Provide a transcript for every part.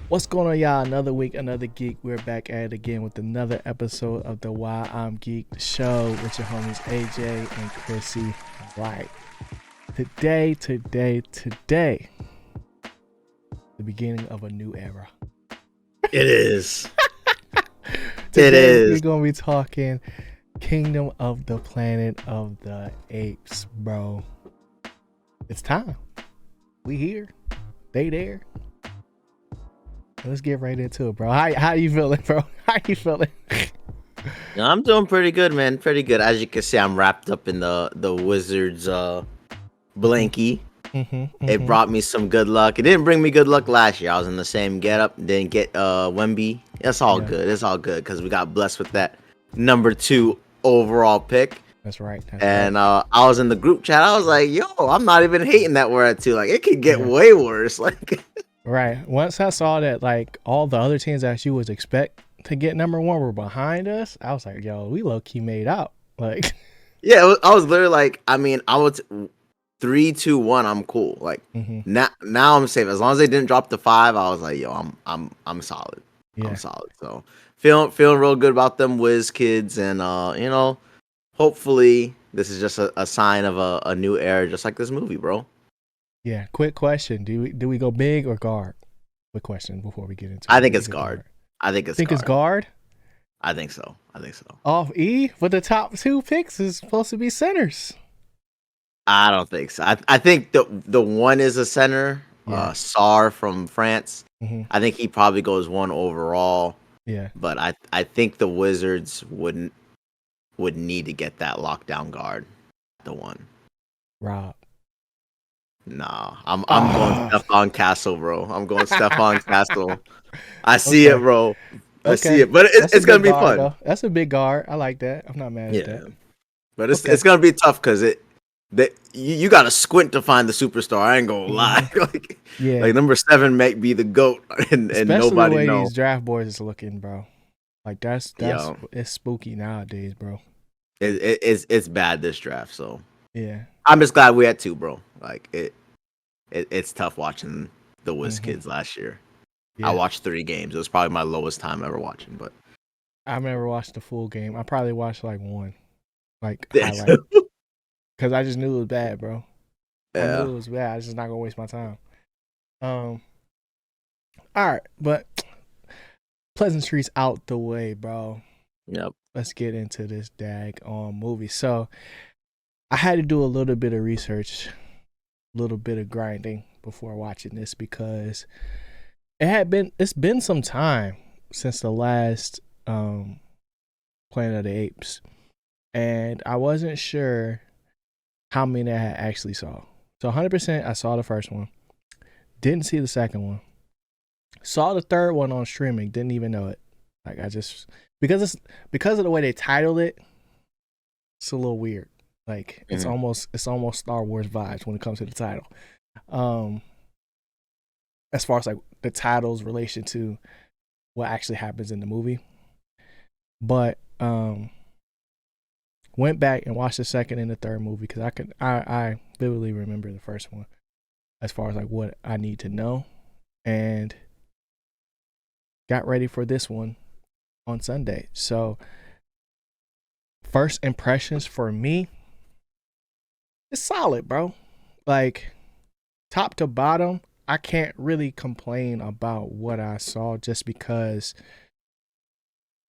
What's going on, y'all? Another week, another geek. We're back at it again with another episode of the Why I'm Geeked show with your homies AJ and Chrissy. Right. Today, the beginning of a new era. It is. It Today, we're is. going to be talking Kingdom of the Planet of the Apes, bro. It's time. We here. They there. Let's get right into it, bro. How you feeling, bro? How you feeling? I'm doing pretty good, man. Pretty good. As you can see, I'm wrapped up in the Wizards blankie. It brought me some good luck. It didn't bring me good luck last year. I was in the same getup. Didn't get Wemby. It's all good. It's all good because we got blessed with that number 2 overall pick. That's right. I was in the group chat. I was like, yo, I'm not even hating that we're at 2. Like, it could get way worse. Like, right. Once I saw that, like, all the other teams that you would expect to get number 1 were behind us, I was like, yo, we low key made out. Like, yeah, I was literally like, I mean, I was 3, 2, 1. I'm cool. Like now I'm safe. As long as they didn't drop to 5, I was like, yo, I'm solid. Yeah. I'm solid. So feeling real good about them Wiz kids, and hopefully this is just a sign of a new era, just like this movie, bro. Yeah. Quick question: Do we go big or guard? Quick question before we get into. I think it's guard. I think it's. Think it's guard. I think so. Off E, but the top 2 picks is supposed to be centers. I don't think so. I think the one is a center, Sar from France. I think he probably goes 1 overall. Yeah. But I think the Wizards would need to get that lockdown guard, the 1. Rob. Nah, I'm going Stephon Castle, bro. I'm going Stephon Castle. I see it, bro. I see it, but it's gonna be fun. Though. That's a big guard. I like that. I'm not mad at that. But it's gonna be tough because you got to squint to find the superstar. I ain't gonna lie. Like number 7 might be the GOAT, and nobody the way knows. These draft boards is looking, bro. Like that's it's spooky nowadays, bro. It's bad this draft. So yeah, I'm just glad we had 2, bro. Like it's tough watching the Wiz kids last year. Yeah. I watched 3 games. It was probably my lowest time ever watching, but I've never watched the full game. I probably watched like 1, like highlight, because I just knew it was bad, bro. Yeah. I knew it was bad. I was just not gonna waste my time. All right, but pleasantries out the way, bro. Yep. Let's get into this movie. So I had to do a little bit of research, a little bit of grinding before watching this because it's been some time since the last Planet of the Apes, and I wasn't sure how many I had actually saw. So 100% I saw the first one, didn't see the second one, saw the third one on streaming, didn't even know it. Like I just because of the way they titled it, it's a little weird. Like it's almost Star Wars vibes when it comes to the title. As far as like the title's relation to what actually happens in the movie. But went back and watched the second and the third movie because I vividly remember the first one as far as like what I need to know, and got ready for this one on Sunday. So first impressions for me, it's solid, bro. Like top to bottom, I can't really complain about what I saw just because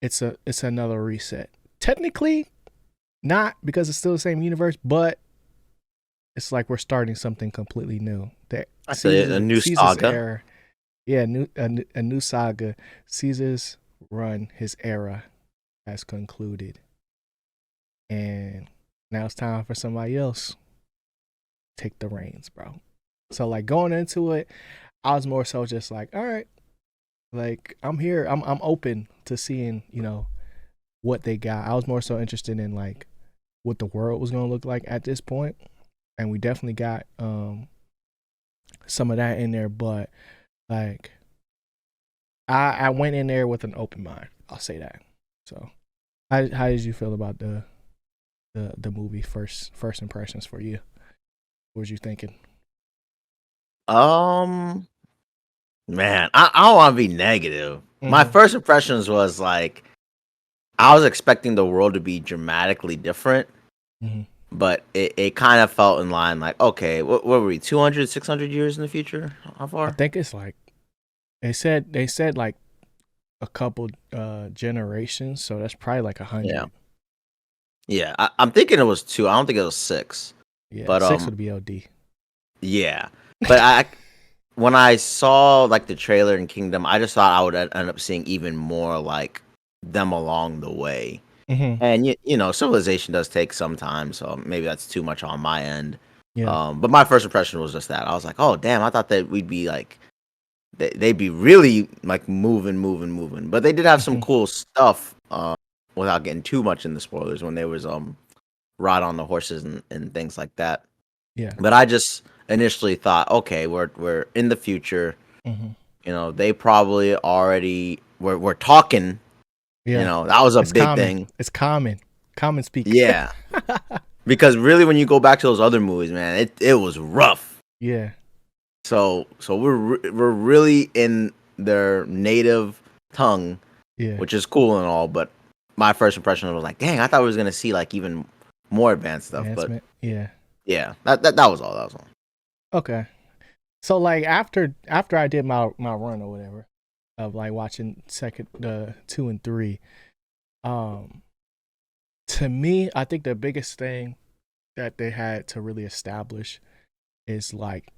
it's another reset. Technically not, because it's still the same universe, but it's like we're starting something completely new. I say a new saga. Era, yeah, a new saga. Caesar's run, his era has concluded, and now it's time for somebody else to take the reins, bro. So like going into it, I was more so just like, all right, like I'm here. I'm open to seeing, what they got. I was more so interested in like what the world was gonna look like at this point. And we definitely got some of that in there, but like I went in there with an open mind. I'll say that. So how did you feel about the movie first impressions for you? What was you thinking? Man, I don't want to be negative. My Mm-hmm. first impressions was like I was expecting the world to be dramatically different, Mm-hmm. but it kind of felt in line. Like, okay, what were we, 200, 600 years in the future? How I far? think it's like they said like a couple generations, so that's probably like Yeah, 100. yeah. I'm thinking it was two. I don't think it was six. Yeah, But 6 would be LD. yeah. But when I saw like the trailer in Kingdom, I just thought I would end up seeing even more like them along the way. Mm-hmm. And you know, civilization does take some time, so maybe that's too much on my end. Yeah. But my first impression was just that I was like, oh damn, I thought that we'd be like they'd be really like moving. But they did have some Mm-hmm. cool stuff. Without getting too much in the spoilers, when they was ride on the horses and things like that. Yeah. But I just initially thought, okay, we're in the future. Mm-hmm. You know, they probably already we're talking. You Yeah. know, that was a It's big common. thing. It's common. Common speak. Yeah, because really, when you go back to those other movies, man, it was rough. Yeah. So we're really in their native tongue, Yeah. which is cool and all. But my first impression was like, dang, I thought we was gonna see like even more advanced stuff. But Advancement. Yeah. yeah, that was all. That was all. Okay. So like after I did my run or whatever of like watching second 2 and 3, um to me, I think the biggest thing that they had to really establish is like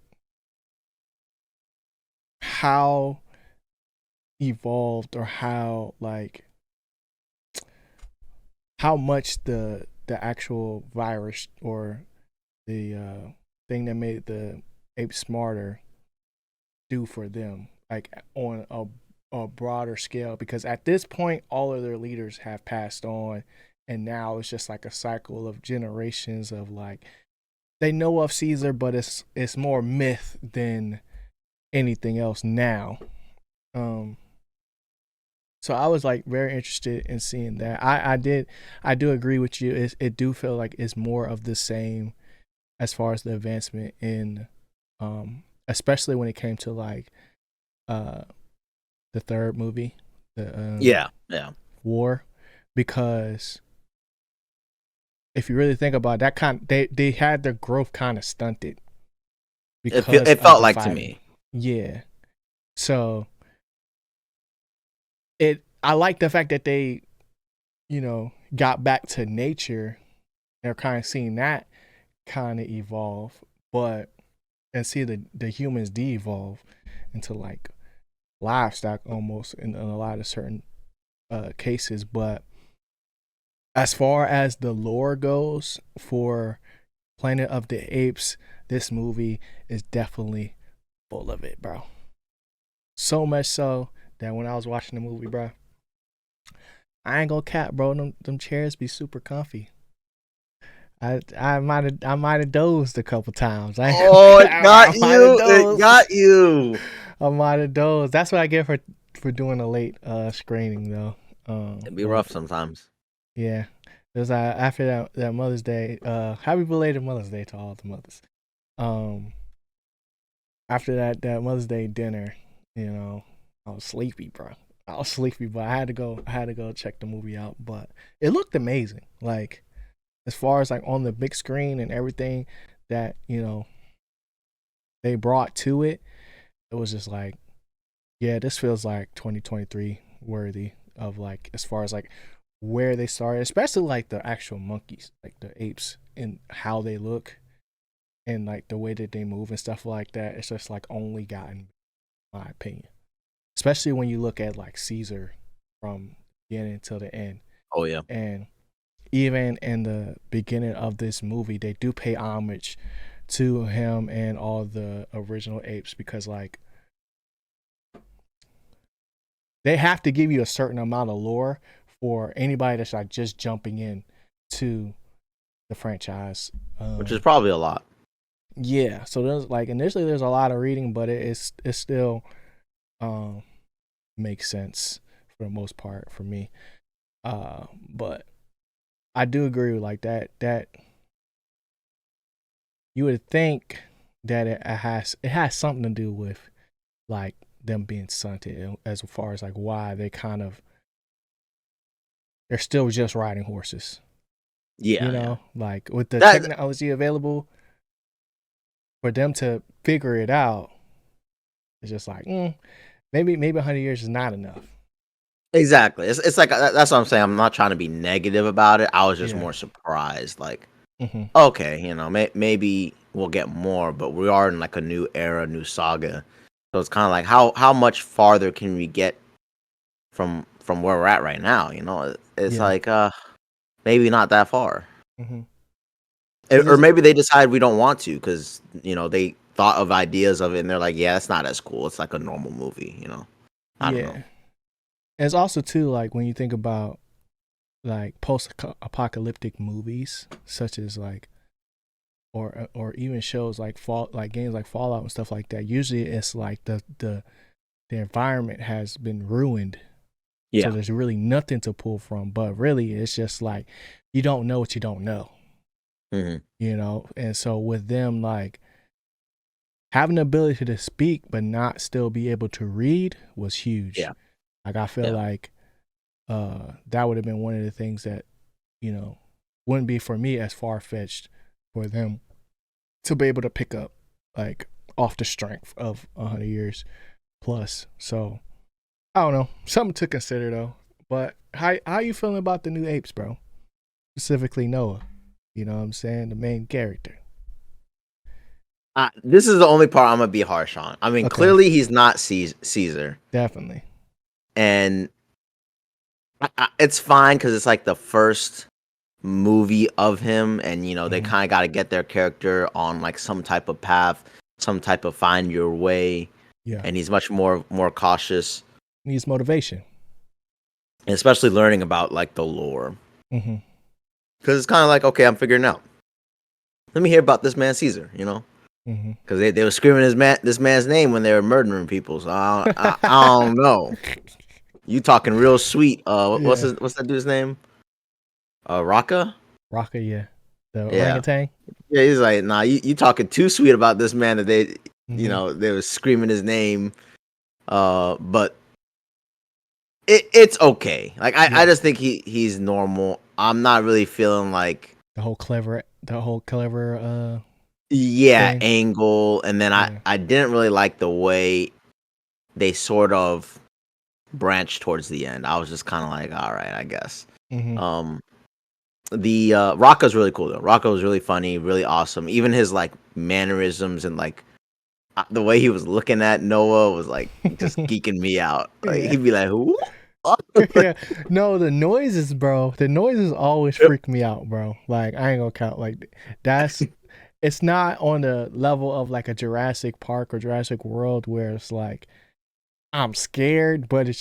how evolved or how like how much the actual virus or the thing that made the apes smarter do for them, like on a broader scale. Because at this point, all of their leaders have passed on, and now it's just like a cycle of generations of like they know of Caesar, but it's more myth than anything else now. Um, so I was like very interested in seeing that. I do agree with you. It do feel like it's more of the same as far as the advancement in, especially when it came to like uh the third movie, the Yeah. war, because if you really think about it, that they had their growth kind of stunted because It of felt the like to fighting. me. Yeah. So I like the fact that they, got back to nature. They're kind of seeing that kind of evolve, but and see the humans de-evolve into like livestock almost in a lot of certain cases. But as far as the lore goes for Planet of the Apes, this movie is definitely full of it, bro. So much so that when I was watching the movie, bro, I ain't gonna cap, bro. Them chairs be super comfy. I might have dozed a couple times. Oh, it I got might have you! It dozed. got you! I might have dozed. That's what I get for doing a late screening though. It'd be But rough sometimes. yeah, because after that Mother's Day, happy belated Mother's Day to all the mothers. Um, after that Mother's Day dinner, I was sleepy, bro. I was sleepy, but I had to go check the movie out. But it looked amazing. Like as far as like on the big screen and everything that they brought to it, it was just like, yeah, this feels like 2023 worthy of like as far as like where they started, especially like the actual monkeys, like the apes and how they look and like the way that they move and stuff like that. It's just like only gotten, in my opinion, especially when you look at like Caesar from beginning to the end. Oh yeah. And even in the beginning of this movie, they do pay homage to him and all the original apes because like they have to give you a certain amount of lore for anybody that's like just jumping in to the franchise. Which is probably a lot. Yeah, so there's like initially there's a lot of reading, but it still um makes sense for the most part for me. But I do agree with like that you would think that it has something to do with like them being stunted, as far as like why they're still just riding horses. Yeah, yeah. Like with the That technology available for them to figure it out, it's just like maybe 100 years is not enough. exactly. It's like that's what I'm saying. I'm not trying to be negative about it. I was just Yeah. more surprised. Like, Mm-hmm. okay, maybe we'll get more, but we are in like a new era, new saga. So it's kind of like how much farther can we get from where we're at right now? It's Yeah. like maybe not that far. Mm-hmm. Or maybe they decide we don't want to because they thought of ideas of it and they're like, yeah, it's not as cool. It's like a normal movie. I don't know. Yeah. And it's also too like when you think about like post-apocalyptic movies, such as like or even shows like games like Fallout and stuff like that. Usually, it's like the environment has been ruined, so Yeah. there's really nothing to pull from. But really, it's just like you don't know what you don't know, Hmm. And so with them, like having the ability to speak but not still be able to read was huge. Yeah. Like I feel Yeah. like that would have been one of the things that wouldn't be for me as far fetched for them to be able to pick up like off the strength of 100 years plus. So I don't know, something to consider though. But how you feeling about the new apes, bro? Specifically Noah. You know what I'm saying? The main character. This is the only part I'm gonna be harsh on. I mean, Okay, clearly he's not Caesar, definitely. and it's fine because it's like the first movie of him, and they Mm-hmm. kind of got to get their character on like some type of path, some type of find your way, Yeah, and he's much more cautious, needs motivation. and especially learning about like the lore Mm-hmm. because it's kind of like, okay, I'm figuring out. Let me hear about this man Caesar, Mm-hmm. because they were screaming this man's name when they were murdering people. So I don't know. You talking real sweet? Yeah, What's that dude's name? Raka? Rocker. Yeah, the Yeah, orangutan. yeah. He's like, nah, you talking too sweet about this man that Mm-hmm. they were screaming his name. But it's okay. Like I Yeah, just think he's normal. I'm not really feeling like the whole clever yeah thing. angle, and then Yeah. I didn't really like the way they sort of branched towards the end. I was just kind of like, all right, I guess. Mm-hmm. Um, the Rocco's really cool though. Rocco was really funny, really awesome. Even his like mannerisms and like the way he was looking at Noah was like just geeking me out. Like Yeah. he'd be like, "Who?" Yeah. No, the noises, bro. The noises always Yep. freak me out, bro. Like I ain't gonna count. Like that's it's not on the level of like a Jurassic Park or Jurassic World where it's like I'm scared, but it's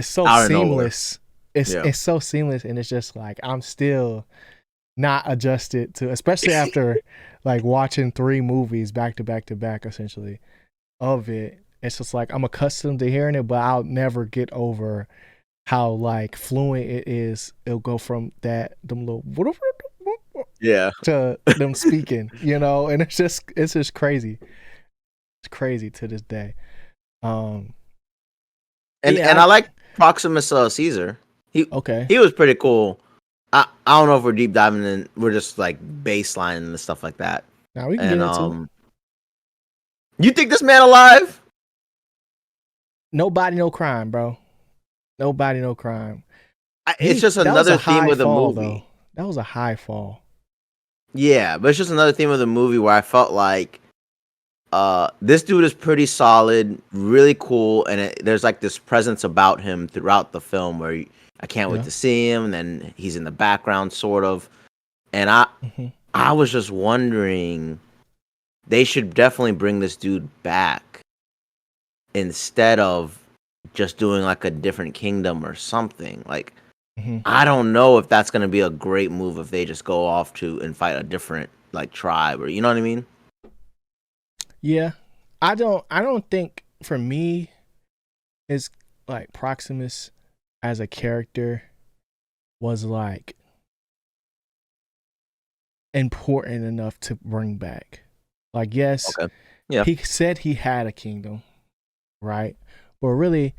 so Out of nowhere. seamless. Yeah. It's so seamless and it's just like I'm still not adjusted to, especially after like watching 3 movies back to back to back essentially of it. It's just like I'm accustomed to hearing it, but I'll never get over how like fluent it is. It'll go from them little Yeah. to them speaking, and it's just crazy. It's crazy to this day. Um, And yeah, I like Proximus Caesar. He okay. he was pretty cool. I don't know if we're deep diving in. We're just like baselining and stuff like that. Now we can get And into it. you think this man alive? Nobody, no crime, bro. Nobody, no crime. It's just That was a another theme high of the fall though. movie. That was a high fall. Yeah, but it's just another theme of the movie where I felt like this dude is pretty solid, really cool, and there's like this presence about him throughout the film where I can't wait Yeah. to see him, and then he's in the background sort of. And I was just wondering, they should definitely bring this dude back instead of just doing like a different kingdom or something. Like Mm-hmm. I don't know if that's gonna be a great move if they just go off to and fight a different like tribe or you know what I mean? Yeah. I don't think for me it's like Proximus as a character was like important enough to bring back. Like yes, Okay. Yeah. he said he had a kingdom. right? But really,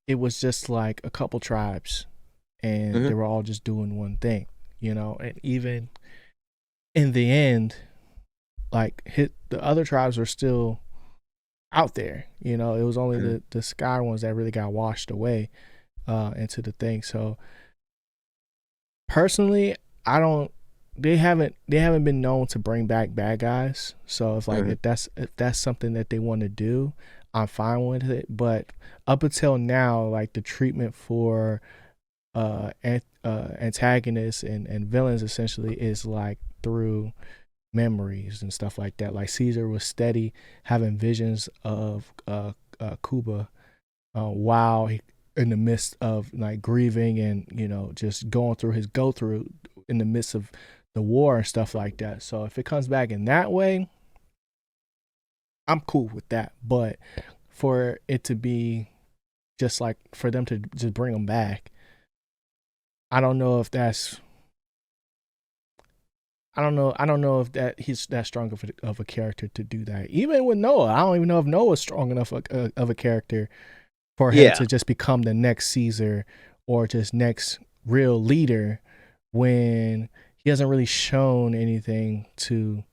it was just like a couple tribes, and Hmm. they were all just doing one thing, And even in the end, like the other tribes were still out there. It was only Hmm. the sky ones that really got washed away into the thing. So personally, I don't. They haven't been known to bring back bad guys. So if like Hmm. if that's something that they want to do, I'm fine with it. But up until now, like the treatment for antagonists and villains essentially is like through memories and stuff like that. Like Caesar was steady having visions of Cuba while in the midst of like grieving and just going through his go through in the midst of the war and stuff like that. So if it comes back in that way, I'm cool with that. But for it to be just like for them to just bring him back, I don't know if that's I don't know. I don't know if that he's that strong of a character to do that. Even with Noah, I don't even know if Noah's strong enough of a character for him Yeah. to just become the next Caesar or just next real leader when he hasn't really shown anything to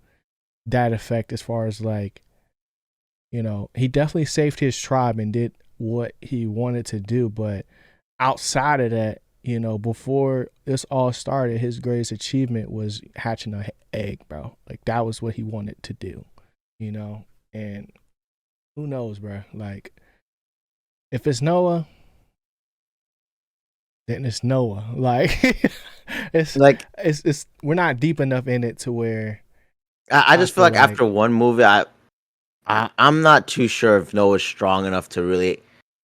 that effect as far as like, he definitely saved his tribe and did what he wanted to do, but outside of that, before this all started, his greatest achievement was hatching an egg, bro. Like that was what he wanted to do, and who knows, bro? Like if it's Noah, then it's Noah. Like it's Like it's we're not deep enough in it to where I I just feel feel like like after one movie, I'm not too sure if Noah's strong enough to really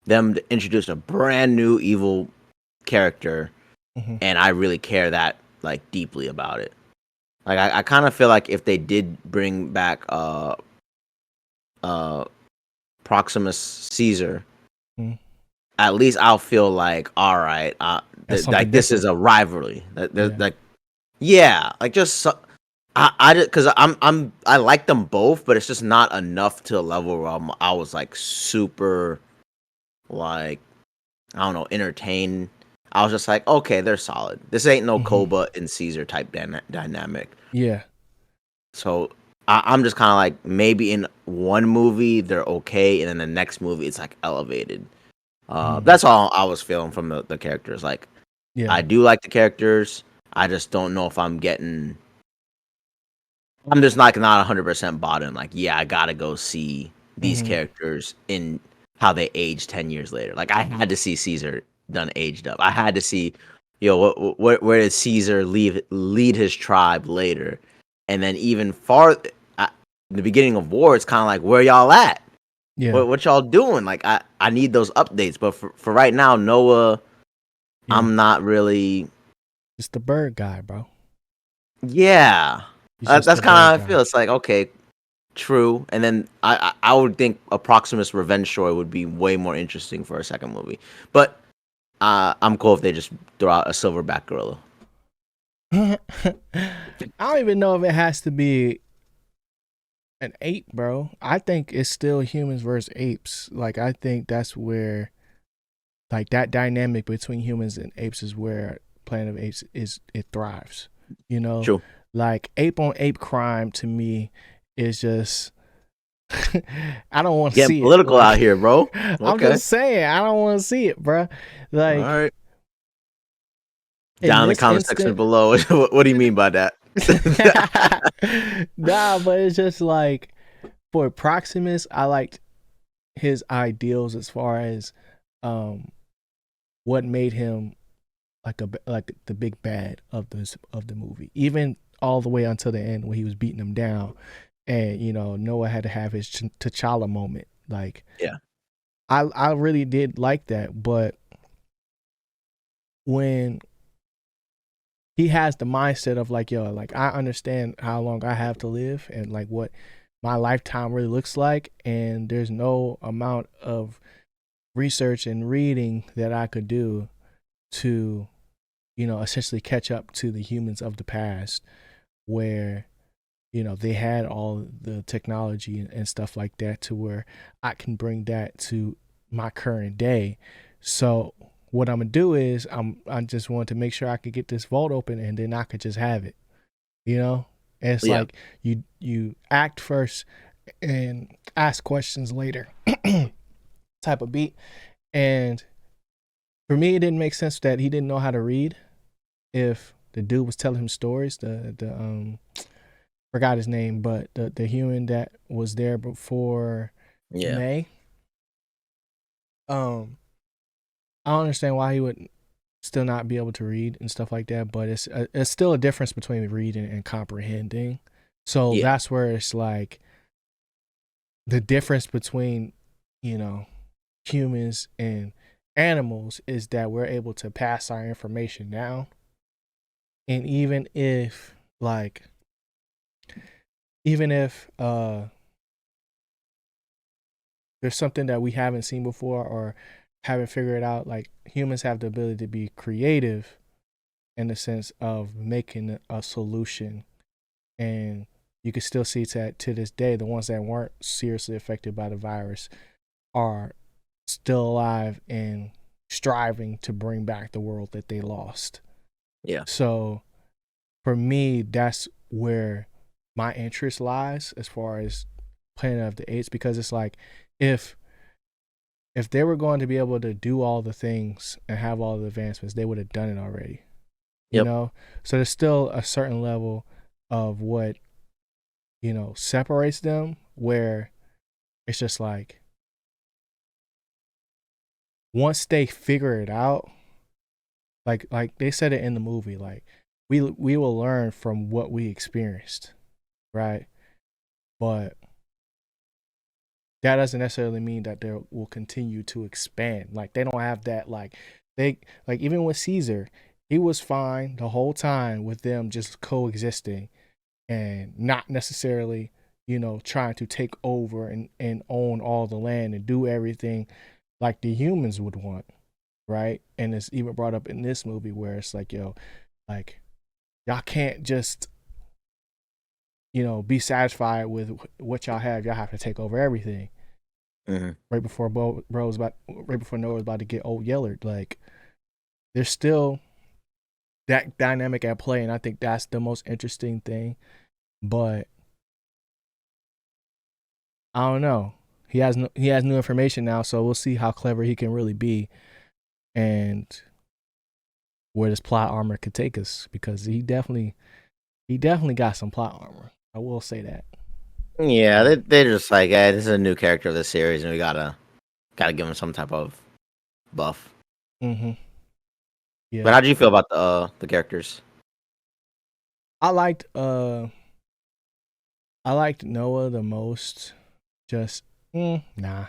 them to introduce a brand new evil character, mhm, and I really care that like deeply about it. Like I kind of feel like if they did bring back uh Proximus Caesar, mhm. at least I'll feel like all right, That's something like this is different. a rivalry. Yeah. Like yeah, like just I because I like them both, but it's just not enough to a level where I was like super like I don't know entertained. I was just like, okay, they're solid. This ain't no Hmm. Koba and Caesar type dynamic. Yeah. So I'm just kind of like maybe in one movie they're okay, and then the next movie it's like elevated. Mm. That's all I was feeling from the characters. Like Yeah. I do like the characters. I just don't know if I'm getting. I'm just like not 100% bought in. Like yeah, I gotta go see these Hmm. characters in how they age 10 years later. Like I had to see Caesar done aged up. I had to see, where did Caesar lead his tribe later, and then even far in the beginning of war, it's kind of like where y'all at? Yeah. What y'all doing? Like I need those updates. But for right now, Noah, Yeah. I'm not really. It's the bird guy, bro. Yeah, He's just that's the kind of bird how I guy. feel. It's like okay, true. And then I would think a Proximus Revenge story would be way more interesting for a second movie. But I'm cool if they just throw out a silverback gorilla. I don't even know if it has to be an ape, bro. I think it's still humans versus apes. Like I think that's where like that dynamic between humans and apes is where Planet of Apes is it thrives. You know, True. like ape on ape crime to me is just I don't want to Getting see it. political out Like here, bro. I'm Okay. just saying I don't want to see it, bro. All Like right. in Down in the this comment section instant, below. What do you mean by that? nah, but it's just like for Proximus, I liked his ideals as far as um what made him like the big bad of the movie, even all the way until the end when he was beating him down, and Noah had to have his T'Challa moment. Like Yeah. I really did like that, but when he has the mindset of like, yo, like I understand how long I have to live and like what my lifetime really looks like, and there's no amount of research and reading that I could do to essentially catch up to the humans of the past where they had all the technology and stuff like that to where I can bring that to my current day. So what I'm gonna do is I just want to make sure I could get this vault open and then I could just have it. You know, and it's Yeah. like you act first and ask questions later type of beat. And for me, it didn't make sense that he didn't know how to read. If the dude was telling him stories, the forgot his name, but the human that was there before Yeah. May, I don't understand why he would still not be able to read and stuff like that. But it's still a difference between reading and comprehending. So Yeah. that's where it's like the difference between you know humans and animals is that we're able to pass our information down. And even if there's something that we haven't seen before or haven't figured out, like humans have the ability to be creative in the sense of making a solution. And you can still see that to this day the ones that weren't seriously affected by the virus are still alive and striving to bring back the world that they lost. Yeah. So for me, that's where my interest lies as far as Planet of the Apes, because it's like if they were going to be able to do all the things and have all the advancements, they would have done it already. You Yep. know? So there's still a certain level of what, separates them, where it's just like once they figure it out, like they said it in the movie, like we will learn from what we experienced, right? But that doesn't necessarily mean that they will continue to expand. Like they don't have that. Like they like even with Caesar, he was fine the whole time with them just coexisting and not necessarily, trying to take over and own all the land and do everything like the humans would want, right? And it's even brought up in this movie where it's like, like y'all can't just, be satisfied with what y'all have. Y'all have to take over everything. Mm-hmm. Right before right before Noah was about to get old Yellard. Like there's still that dynamic at play, and I think that's the most interesting thing. But I don't know. He has new information now, so we'll see how clever he can really be, and where this plot armor could take us, because he definitely got some plot armor. I will say that. Yeah, they're just like, hey, this is a new character of the series, and we gotta give him some type of buff. Mm-hmm. But Yeah, how do you feel about the characters? I liked Noah the most. Just nah.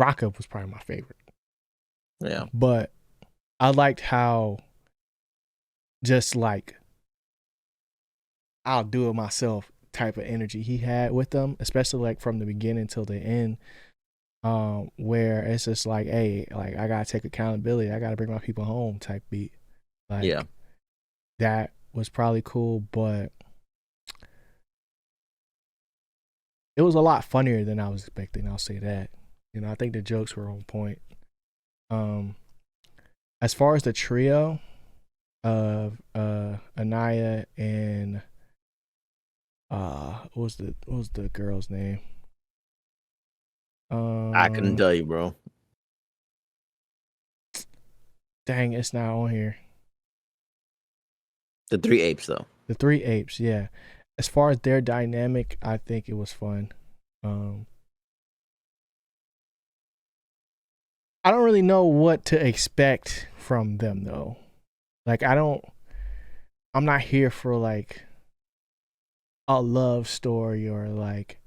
Rocka was probably my favorite, Yeah. but I liked how just like I'll do it myself type of energy he had with them, especially like from the beginning till the end. Where it's just like, hey, like I gotta take accountability. I gotta bring my people home type beat. Yeah. Like that was probably cool, but it was a lot funnier than I was expecting. I'll say that. I think the jokes were on point. Um, as far as the trio of Anaya and what was the girl's name? I couldn't Um, tell you, bro. dang, it's not on here. The three apes, though. The three apes, yeah. As far as their dynamic, I think it was fun. Um, I don't really know what to expect from them though. Like I'm not here for like a love story or like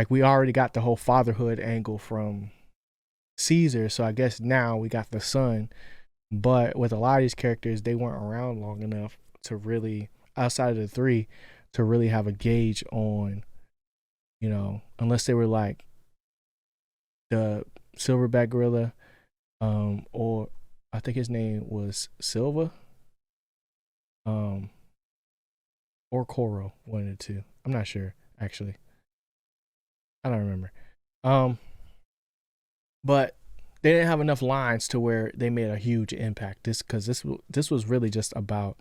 we already got the whole fatherhood angle from Caesar, so I guess now we got the son. But with a lot of these characters, they weren't around long enough to really, outside of the three, to really have a gauge on, unless they were like the silverback gorilla, or I think his name was Silva. Um, or Koro, one of the two. I'm not sure actually. I don't remember. Um, but they didn't have enough lines to where they made a huge impact. This was really just about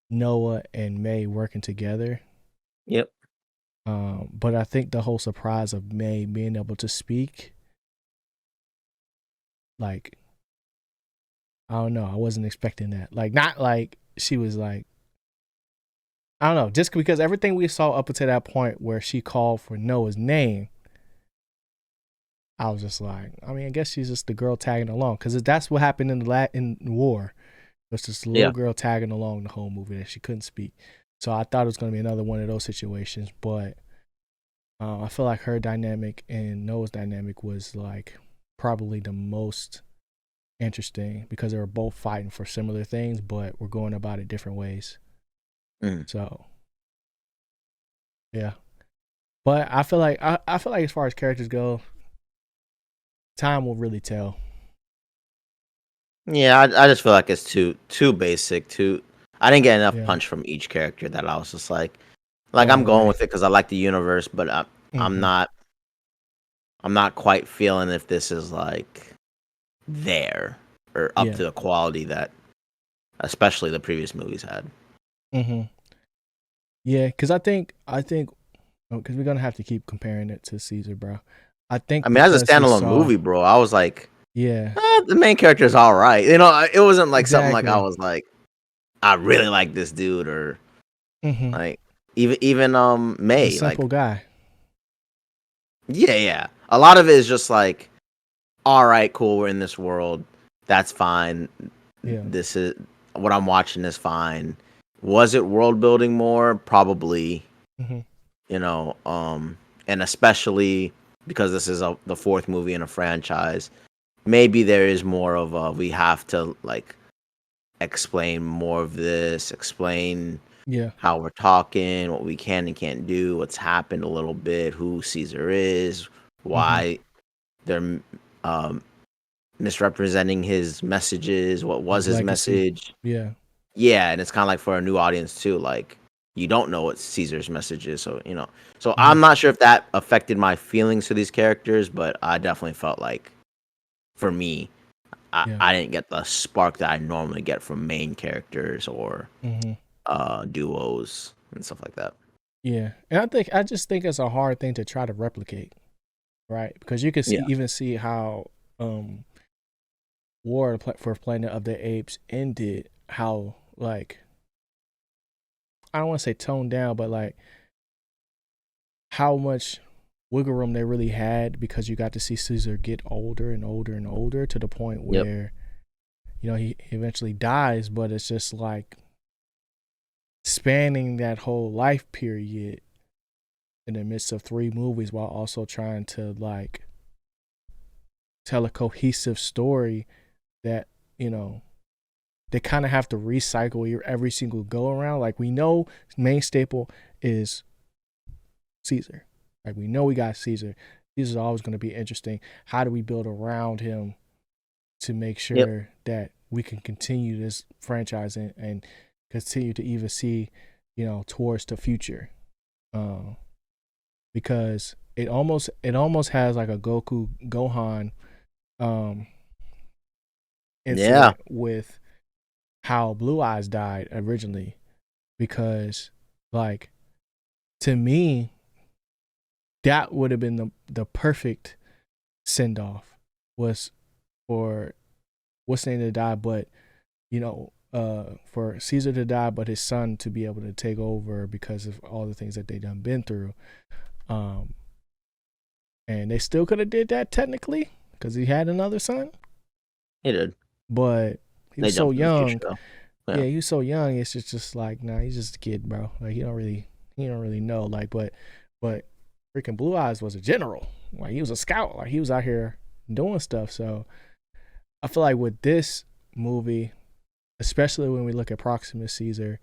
Noah and May working together. Yep. But I think the whole surprise of May being able to speak, like, I don't know, I wasn't expecting that. Like, not like she was like, I don't know, just because everything we saw up until that point where she called for Noah's name, I was just like, I mean, I guess she's just the girl tagging along, because that's what happened in in war. It was just a little Yeah. girl tagging along the whole movie that she couldn't speak. So I thought it was going to be another one of those situations, but I feel like her dynamic and Noah's dynamic was like probably the most interesting because they were both fighting for similar things, but we're going about it different ways. Mm. So yeah, but I feel like I feel like as far as characters go, time will really tell. Yeah, I just feel like it's too basic. Too, I didn't get enough Yeah. punch from each character that I was just like Oh I'm going right. with it because I like the universe, but I'm Mm-hmm. not I'm not quite feeling if this is like there or up Yeah. to the quality that especially the previous movies had. Mm-hmm. Yeah, because I think because we're gonna have to keep comparing it to Caesar, bro. I I think mean, as a because we standalone saw, movie, bro, I was like, yeah, the main character is all right. You know, it wasn't like something like I exactly. was like, I really like this dude, or Mm-hmm. like even He's a May, like simple guy. yeah. A lot of it is just like, all right, cool, we're in this world, that's fine. Yeah. This is what I'm watching is fine. Was it world building more? Probably. Mm-hmm. You know, and especially because this is the fourth movie in a franchise, maybe there is more of a we have to like explain more of this, explain Yeah. how we're talking, what we can and can't do, what's happened a little bit, who Caesar is, Mm-hmm. why they're um, misrepresenting his messages, what was His his legacy. message. Yeah. Yeah, and it's kind of like for a new audience too, like you don't know what Caesar's message is, so you know. So Mm-hmm. I'm not sure if that affected my feelings for these characters, but I definitely felt like for me, Yeah. I didn't get the spark that I normally get from main characters or Mm-hmm. duos and stuff like that. Yeah. And I just think it's a hard thing to try to replicate, right? Because you can Yeah. even see how War for Planet of the Apes ended, how like I don't want to say toned down, but like how much wiggle room they really had because you got to see Caesar get older and older and older to the point Yep. where he eventually dies, but it's just like spanning that whole life period in the midst of three movies while also trying to like tell a cohesive story that they kind of have to recycle your every single go around. Like we know main staple is Caesar. Like we know we got Caesar. Caesar's always going to be interesting. How do we build around him to make Yep. sure that we can continue this franchise and continue to even see, towards the future? Because it almost has like a Gohan um Yeah. incident with how Blue Eyes died originally, because like to me that would have been the perfect send off, was for what's name to die, but for Caesar to die, but his son to be able to take over because of all the things that they done been through. Um, and they still could have did that technically because he had another son, He did. but he They was so jumped in the future young. though. Yeah, Yeah. he was so young. It's just like, nah, he's just a kid, bro. Like he don't really know. Like, but freaking Blue Eyes was a general. Like he was a scout. Like he was out here doing stuff. So I feel like with this movie, especially when we look at Proximus Caesar,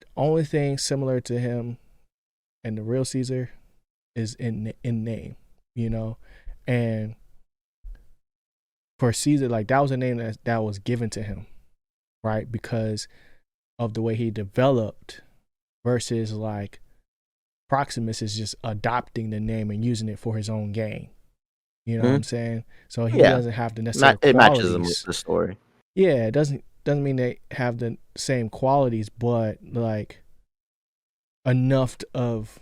the only thing similar to him and the real Caesar is in name, and for Caesar, like that was a name that was given to him, right? Because of the way he developed versus like Proximus is just adopting the name and using it for his own gain. You know what Mm-hmm. I'm saying? So he Yeah, doesn't have the necessary it matches qualities. the story. Yeah, it doesn't mean they have the same qualities, but like enough of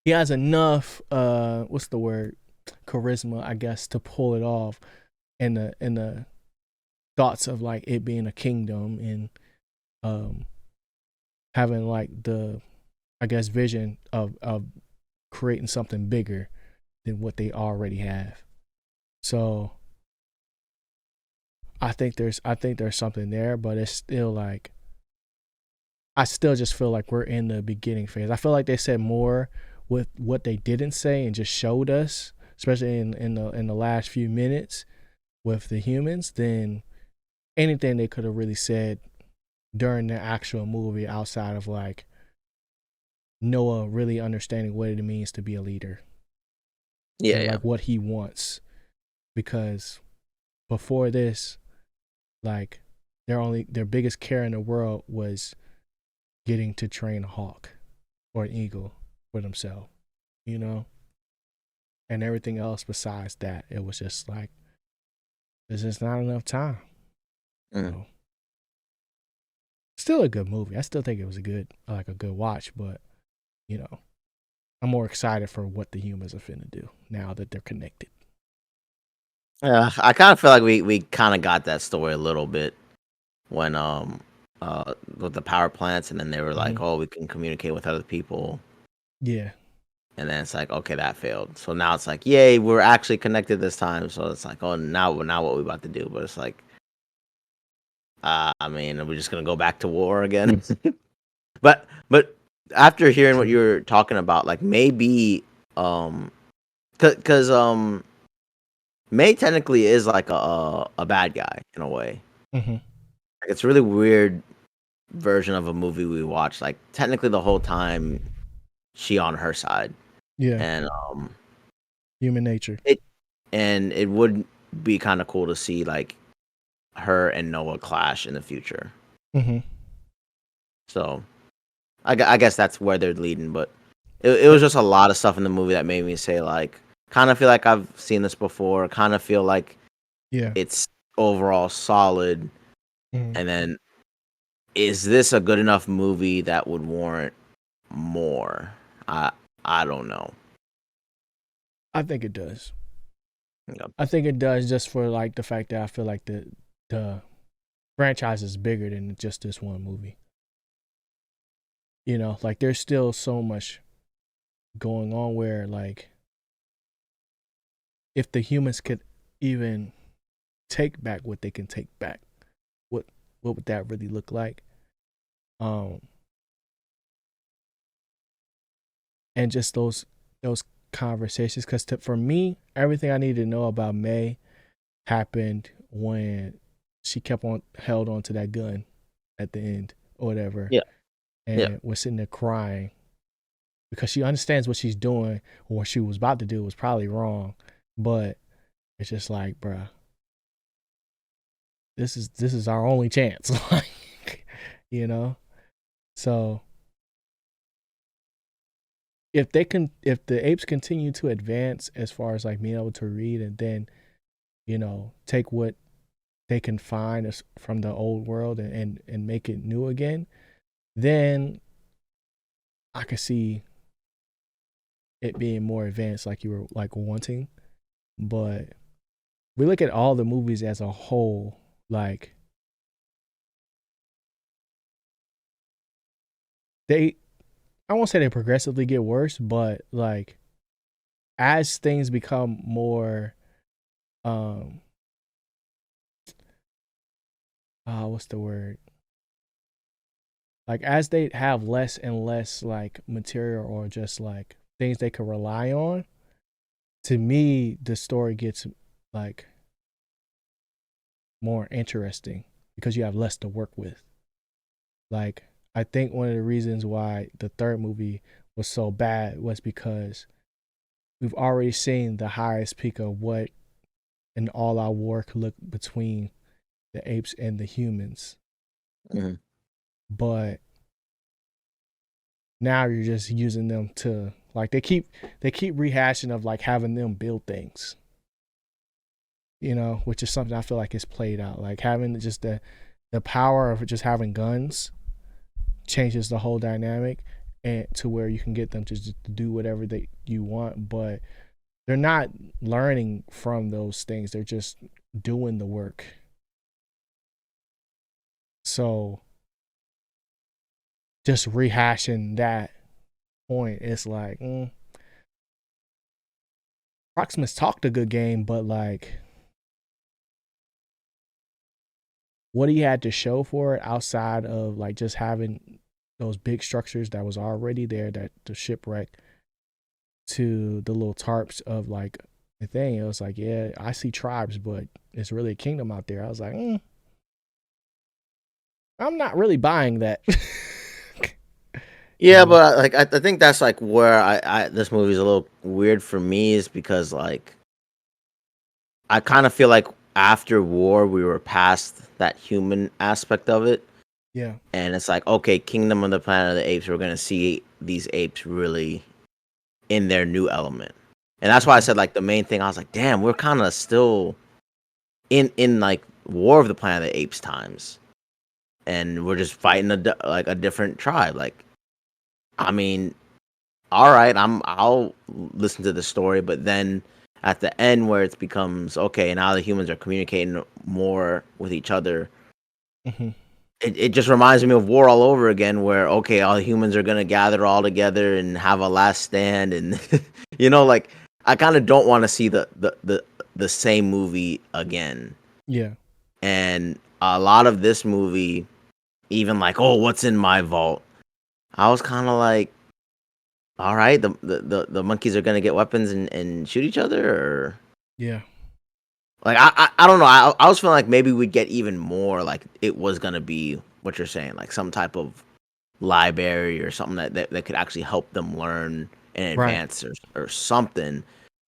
he has enough what's the word, charisma, I guess, to pull it off, in the thoughts of like it being a kingdom and um having like the, I guess, vision of creating something bigger than what they already have. So I think there's something there, but it's still like I still just feel like we're in the beginning phase. I feel like they said more with what they didn't say and just showed us, especially in the last few minutes with the humans, than anything they could have really said during the actual movie outside of like Noah really understanding what it means to be a leader Yeah, and yeah. like what he wants. Because before this, like their biggest care in the world was getting to train a hawk or an eagle for themselves, you know? And everything else besides that, it was just like there's just not enough time. Mm. So still a good movie. I still think it was a good watch, but you know, I'm more excited for what the humans are finna do now that they're connected. Yeah, I kind of feel like we kind of got that story a little bit when with the power plants, and then they were Mm-hmm. like, "Oh, we can communicate with other people," Yeah. and then it's like, "Okay, that failed." So now it's like, "Yay, we're actually connected this time." So it's like, "Oh, now what we about to do?" But it's like, I mean, are we just gonna go back to war again? but after hearing what True. you were talking about, like maybe because May technically is like a bad guy in a way. Mm-hmm. Like, it's a really weird version of a movie we watched. Like technically the whole time she on her side, Yeah. and Human nature. it it would be kind of cool to see like her and Noah clash in the future. Mm-hmm. So I guess that's where they're leading, but it was just a lot of stuff in the movie that made me say like, kind of feel like I've seen this before. Kind of feel like Yeah. it's overall solid, Mm-hmm. and then is this a good enough movie that would warrant more? I I don't know. I think it does. Yeah. I think it does just for like the fact that I feel like the franchise is bigger than just this one movie. You know, like there's still so much going on where like if the humans could even take back what they can take back, what what would that really look like? Um and just those conversations, because for me, everything I needed to know about May happened when she kept on held on to that gun at the end or whatever, Yeah. Yeah. and was sitting there crying because she understands what she's doing or what she was about to do was probably wrong, but it's just like, bruh, this is our only chance, like, you know. So if the apes continue to advance as far as like being able to read and then take what they can find from the old world and make it new again, then I could see it being more advanced like you were like wanting. But we look at all the movies as a whole, like they I won't say they progressively get worse, but like as things become more um what's the word? Like as they have less and less like material or just like things they can rely on, to me the story gets like more interesting because you have less to work with. Like I think one of the reasons why the third movie was so bad was because we've already seen the highest peak of what an all-out war could look between the apes and the humans. Mhm. But Now you're just using them to like they keep rehashing of like having them build things, which is something I feel like is played out. Like having just the power of just having guns changes the whole dynamic, and to where you can get them to just do whatever you want, but they're not learning from those things. They're just doing the work. So just rehashing that point, it's like Proximus talked a good game, but like what he had to show for it outside of like just having those big structures that was already there, that the shipwreck, to the little tarps of like the thing, it was like, yeah, I see tribes, but it's really a kingdom out there. I was like, I'm not really buying that. Yeah, but like I think that's like where I this movie's a little weird for me, is because like I kind of feel like after war we were past that human aspect of it. Yeah. And it's like, okay, Kingdom of the Planet of the Apes, we're gonna see these apes really in their new element. And that's why I said like the main thing, I was like, damn, we're kind of still in like War of the Planet of the Apes times. And we're just fighting a different tribe. Like, I mean, all right, I'll listen to the story, but then at the end where it becomes okay, now the humans are communicating more with each other. Mm-hmm. It just reminds me of war all over again, where okay, all the humans are gonna gather all together and have a last stand, and like I kind of don't want to see the same movie again. Yeah. And a lot of this movie, even like, oh, what's in my vault? I was kind of like, all right, the monkeys are gonna get weapons and shoot each other, or Yeah. like I don't know. I was feeling like maybe we'd get even more. Like it was gonna be what you're saying, like some type of library or something that could actually help them learn in Right. advance, or something.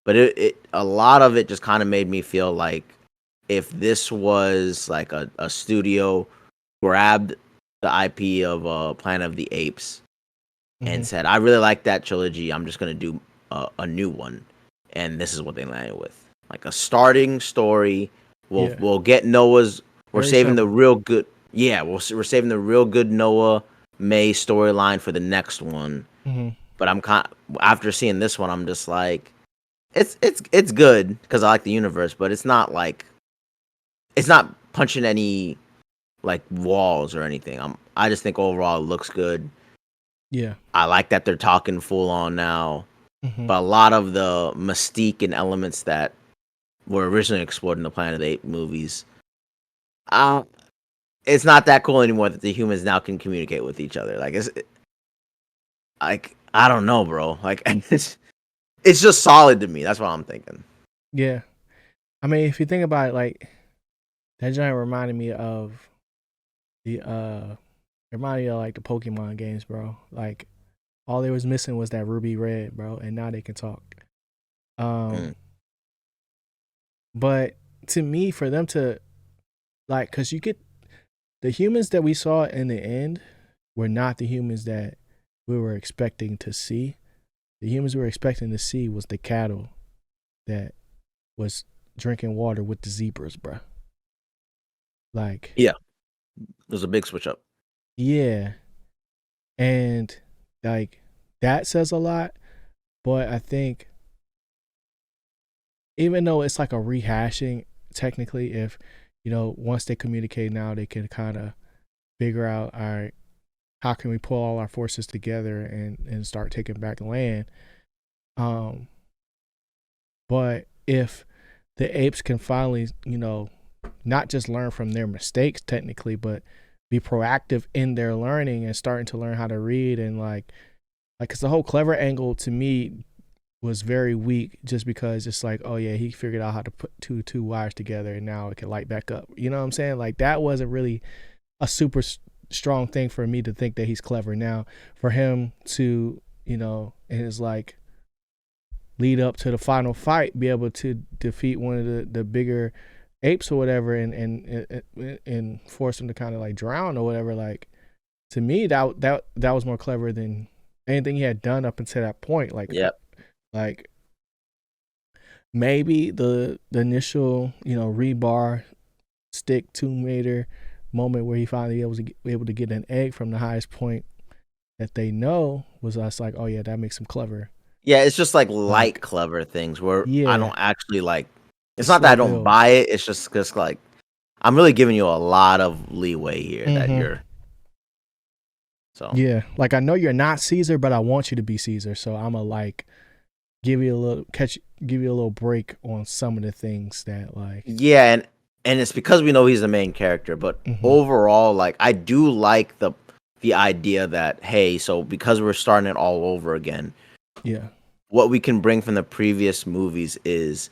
But it a lot of it just kind of made me feel like if this was like a studio grabbed the IP of Planet of the Apes Mm-hmm. and said, I really like that trilogy, I'm just gonna do a new one, and this is what they landed with, like a starting story. We'll get Noah's. We're Very saving the simple. real good. Yeah, we're saving the real good Noah May storyline for the next one. Mm-hmm. But after seeing this one, I'm just like, it's good because I like the universe, but it's not like it's not punching any like walls or anything. I just think overall it looks good. Yeah. I like that they're talking full on now, Mm-hmm. but a lot of the mystique and elements that were originally explored in the Planet of the Apes movies, uh, it's not that cool anymore that the humans now can communicate with each other. Like it's like I don't know, bro. Like it's just solid to me. That's what I'm thinking. Yeah. I mean, if you think about it, like that giant reminded me of the reminded me of like the Pokemon games, bro. Like all they was missing was that Ruby Red, bro, and now they can talk. Mm. But to me, for them to like, cause you get the humans that we saw in the end were not the humans that we were expecting to see. The humans we were expecting to see was the cattle that was drinking water with the zebras, bro. Like, Yeah, there's a big switch up. yeah, and like that says a lot. But I think even though it's like a rehashing, technically, if once they communicate now, they can kind of figure out, all right, how can we pull all our forces together and start taking back land. But if the apes can finally, not just learn from their mistakes technically, but be proactive in their learning and starting to learn how to read, and like cause the whole clever angle to me was very weak, just because it's like, oh yeah, he figured out how to put two wires together and now it can light back up. You know what I'm saying? Like that wasn't really a super strong thing for me to think that he's clever. Now for him to, in his like lead up to the final fight, be able to defeat one of the bigger apes or whatever, and force him to kind of like drown or whatever, like to me that was more clever than anything he had done up until that point. Yep. Like maybe the initial, rebar stick Tomb Raider moment where he finally was able to get an egg from the highest point that they know was us like, oh yeah, that makes him clever. Yeah, it's just like light Like, clever things where I yeah, don't actually like. It's not that slow I don't build. buy it. It's just like I'm really giving you a lot of leeway here that Mm-hmm. you're. So Yeah, like I know you're not Caesar, but I want you to be Caesar, so I'ma like give you give you a little break on some of the things that like. yeah, and it's because we know he's the main character, but Mm-hmm. overall, like I do like the idea that hey, so because we're starting it all over again, Yeah. what we can bring from the previous movies is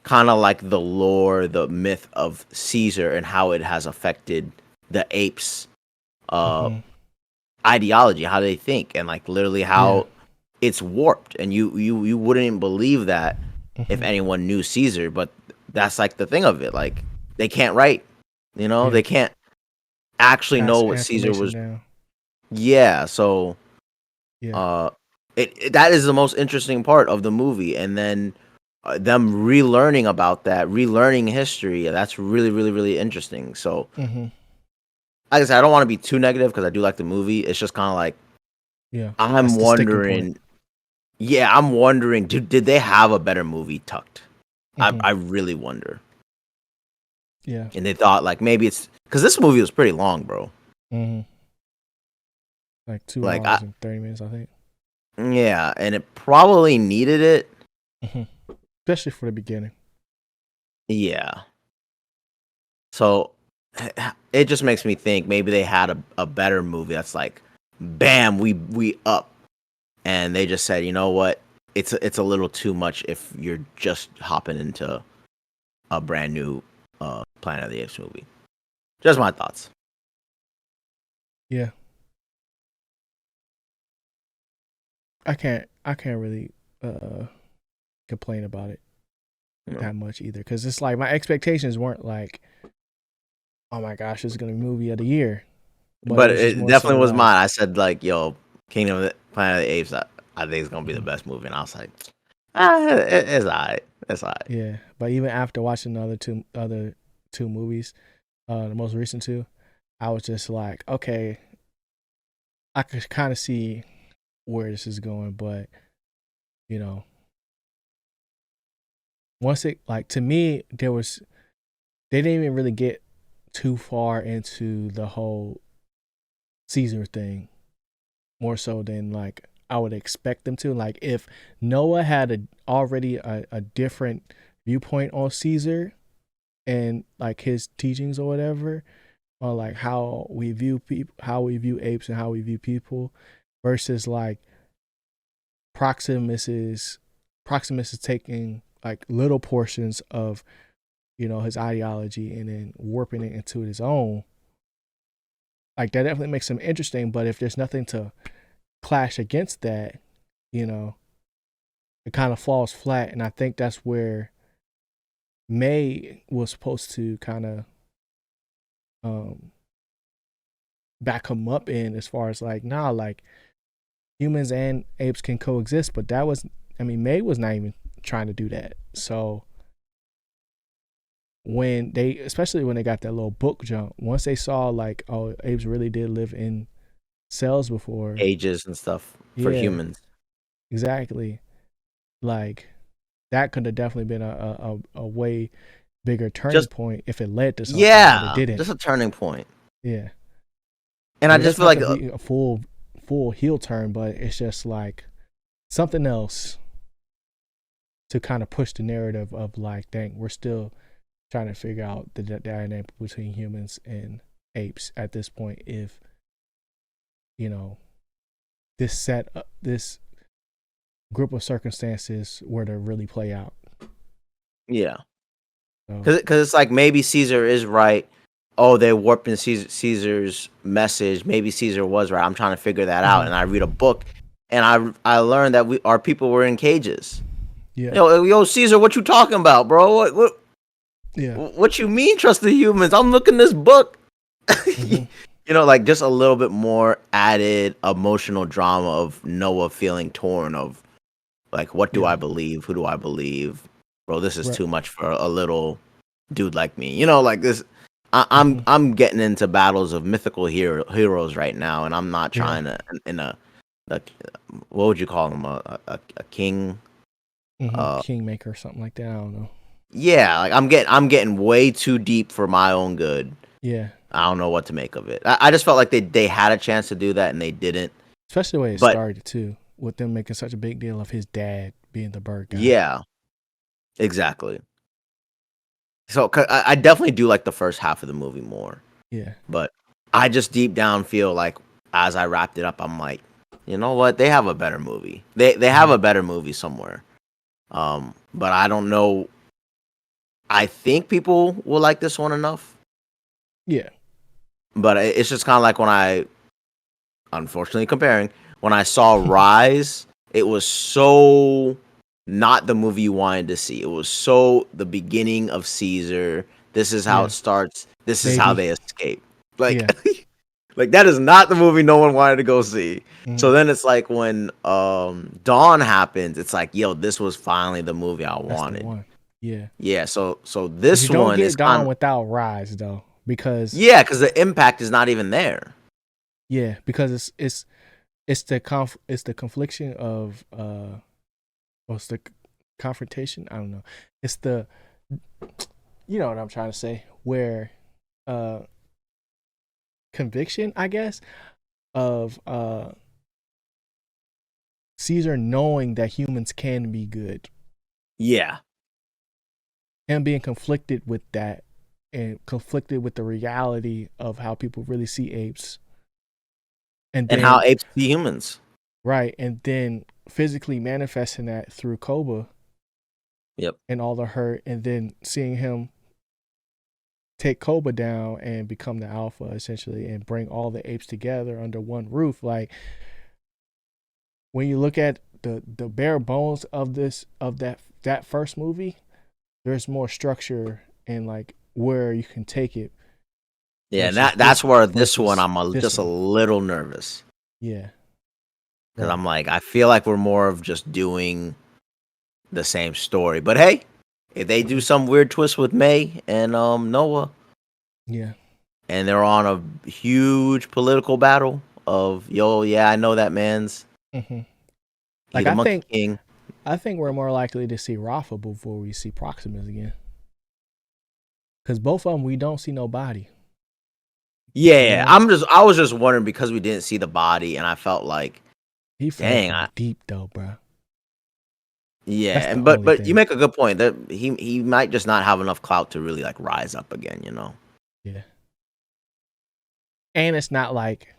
kind of like the lore, the myth of Caesar and how it has affected the apes' uh Mm-hmm. ideology, how they think, and like literally Yeah. how it's warped. And you wouldn't believe that if Mm-hmm. anyone knew Caesar, but that's like the thing of it. Like they can't write, Yeah. they can't actually know Pass what Caesar information was. down. Yeah, so Yeah. uh, that is the most interesting part of the movie, and then them relearning about that, relearning history. That's really, really, really interesting. So, Mm-hmm. like I said, I don't want to be too negative because I do like the movie. It's just kind of like Yeah. I'm That's the sticking point. wondering. Yeah, I'm wondering. Did they have a better movie tucked? Mm-hmm. I really wonder. Yeah. And they thought like maybe it's because this movie was pretty long, bro. Mm-hmm. Like two Like I hours and 30 minutes, I think. yeah, and it probably needed it. Mm-hmm. Especially for the beginning. Yeah. So it just makes me think maybe they had a better movie that's like, bam, we up, and they just said, you know what, it's a little too much if you're just hopping into a brand new Planet of the Apes movie. Just my thoughts. Yeah. I can't really complain about it You know? that much either, because it's like my expectations weren't like, oh my gosh, this is gonna be movie of the year, but it But was just it more so definitely was like, mine. I said like, yo, Kingdom of the Planet of the Apes. I think it's gonna be the mhm, best movie, and I was like, it's alright. It's alright. yeah. But even after watching the other two movies, the most recent two, I was just like, okay, I could kind of see where this is going, but you know, once it like to me, they didn't even really get too far into the whole Caesar thing, more so than like I would expect them to. Like if Noah had already a different viewpoint on Caesar and like his teachings or whatever, or like how we view people, how we view apes and how we view people, versus like Proximus is taking like little portions of his ideology and then warping it into his own. Like that definitely makes him interesting, but if there's nothing to clash against that, you know, it kind of falls flat. And I think that's where May was supposed to kind of um back him up in, as far as like, nah, like humans and apes can coexist. But that was, I mean, May was not even trying to do that. So especially when they got that little book jump, once they saw like, oh, apes really did live in cells before. Ages and stuff for Yeah, humans. exactly. Like that could have definitely been a way bigger turning Just point if it led to something, but it yeah, didn't. just a turning point. Yeah, And I and it just doesn't feel have like to be a full heel turn, but it's just like something else to kind of push the narrative of like, dang, we're still trying to figure out the dynamic between humans and apes at this point. If you know this group of circumstances were to really play out. yeah. So, Because it's like maybe Caesar is right. Oh, they're warping Caesar's message. Maybe Caesar was right. I'm trying to figure that out. mm-hmm. And I read a book, and I learned that our people were in cages. Yeah, Yo, Caesar, what you talking about, bro? yeah, What you mean, trust the humans? I'm looking this book. mm-hmm. like just a little bit more added emotional drama of Noah feeling torn of like, what do Yeah. I believe? Who do I believe? Bro, this is Right. too much for a little dude like me. Like this. Hmm. I'm getting into battles of mythical heroes right now, and I'm not Yeah. trying to in a what would you call him, a king? Kingmaker or something like that. I don't know. Yeah, like I'm getting way too deep for my own good. Yeah. I don't know what to make of it. I just felt like they had a chance to do that and they didn't. Especially the way it But started too, with them making such a big deal of his dad being the bird guy. yeah, exactly. So 'cause I definitely do like the first half of the movie more, Yeah. but I just deep down feel like as I wrapped it up, I'm like, you know what? They have a better movie. They have Hmm. a better movie somewhere. But I don't know. I think people will like this one enough. Yeah. But it's just kind of like when I, unfortunately, comparing when I saw Rise, it was so not the movie you wanted to see. It was so the beginning of Caesar. This is how Yeah. it starts. This is how Baby. they escape. Like, Yeah. like that is not the movie no one wanted to go see. Hmm. So then it's like when Dawn happens, it's like, yo, this was finally the movie I That's the wanted. one. Yeah. Yeah, so But you this don't one is get Dawn kind without Rise though, because yeah, because the impact is not even there. yeah, because it's the it's the confliction of or it's the confrontation. I don't know. It's the you know what I'm trying to say, where uh conviction, I guess, of Caesar knowing that humans can be good Yeah, and being conflicted with that and conflicted with the reality of how people really see apes, and and how then apes see humans. right, and then physically manifesting that through Koba Yep. and all the hurt, and then seeing him take Koba down and become the alpha essentially and bring all the apes together under one roof. Like when you look at the bare bones of this of that first movie, there's more structure and like where you can take it Yeah, and versus that's where this one versus I'm this just a one. little nervous Yeah. because Right. I'm like I feel like we're more of just doing the same story. But hey, if they do Mhm. some weird twist with May and Noah, Yeah. and they're on a huge political battle of yo, yeah, I know that man's Hmm. he Like the Monkey King. I think we're more likely to see Rafa before we see Proximus again, because both of them we don't see no body. You Yeah, know, I was just wondering because we didn't see the body, and I felt like, he fell dang, from deep though, bro. That's yeah, the and but only but you thing. make a good point that he might just not have enough clout to really like rise up again. Yeah. And it's not like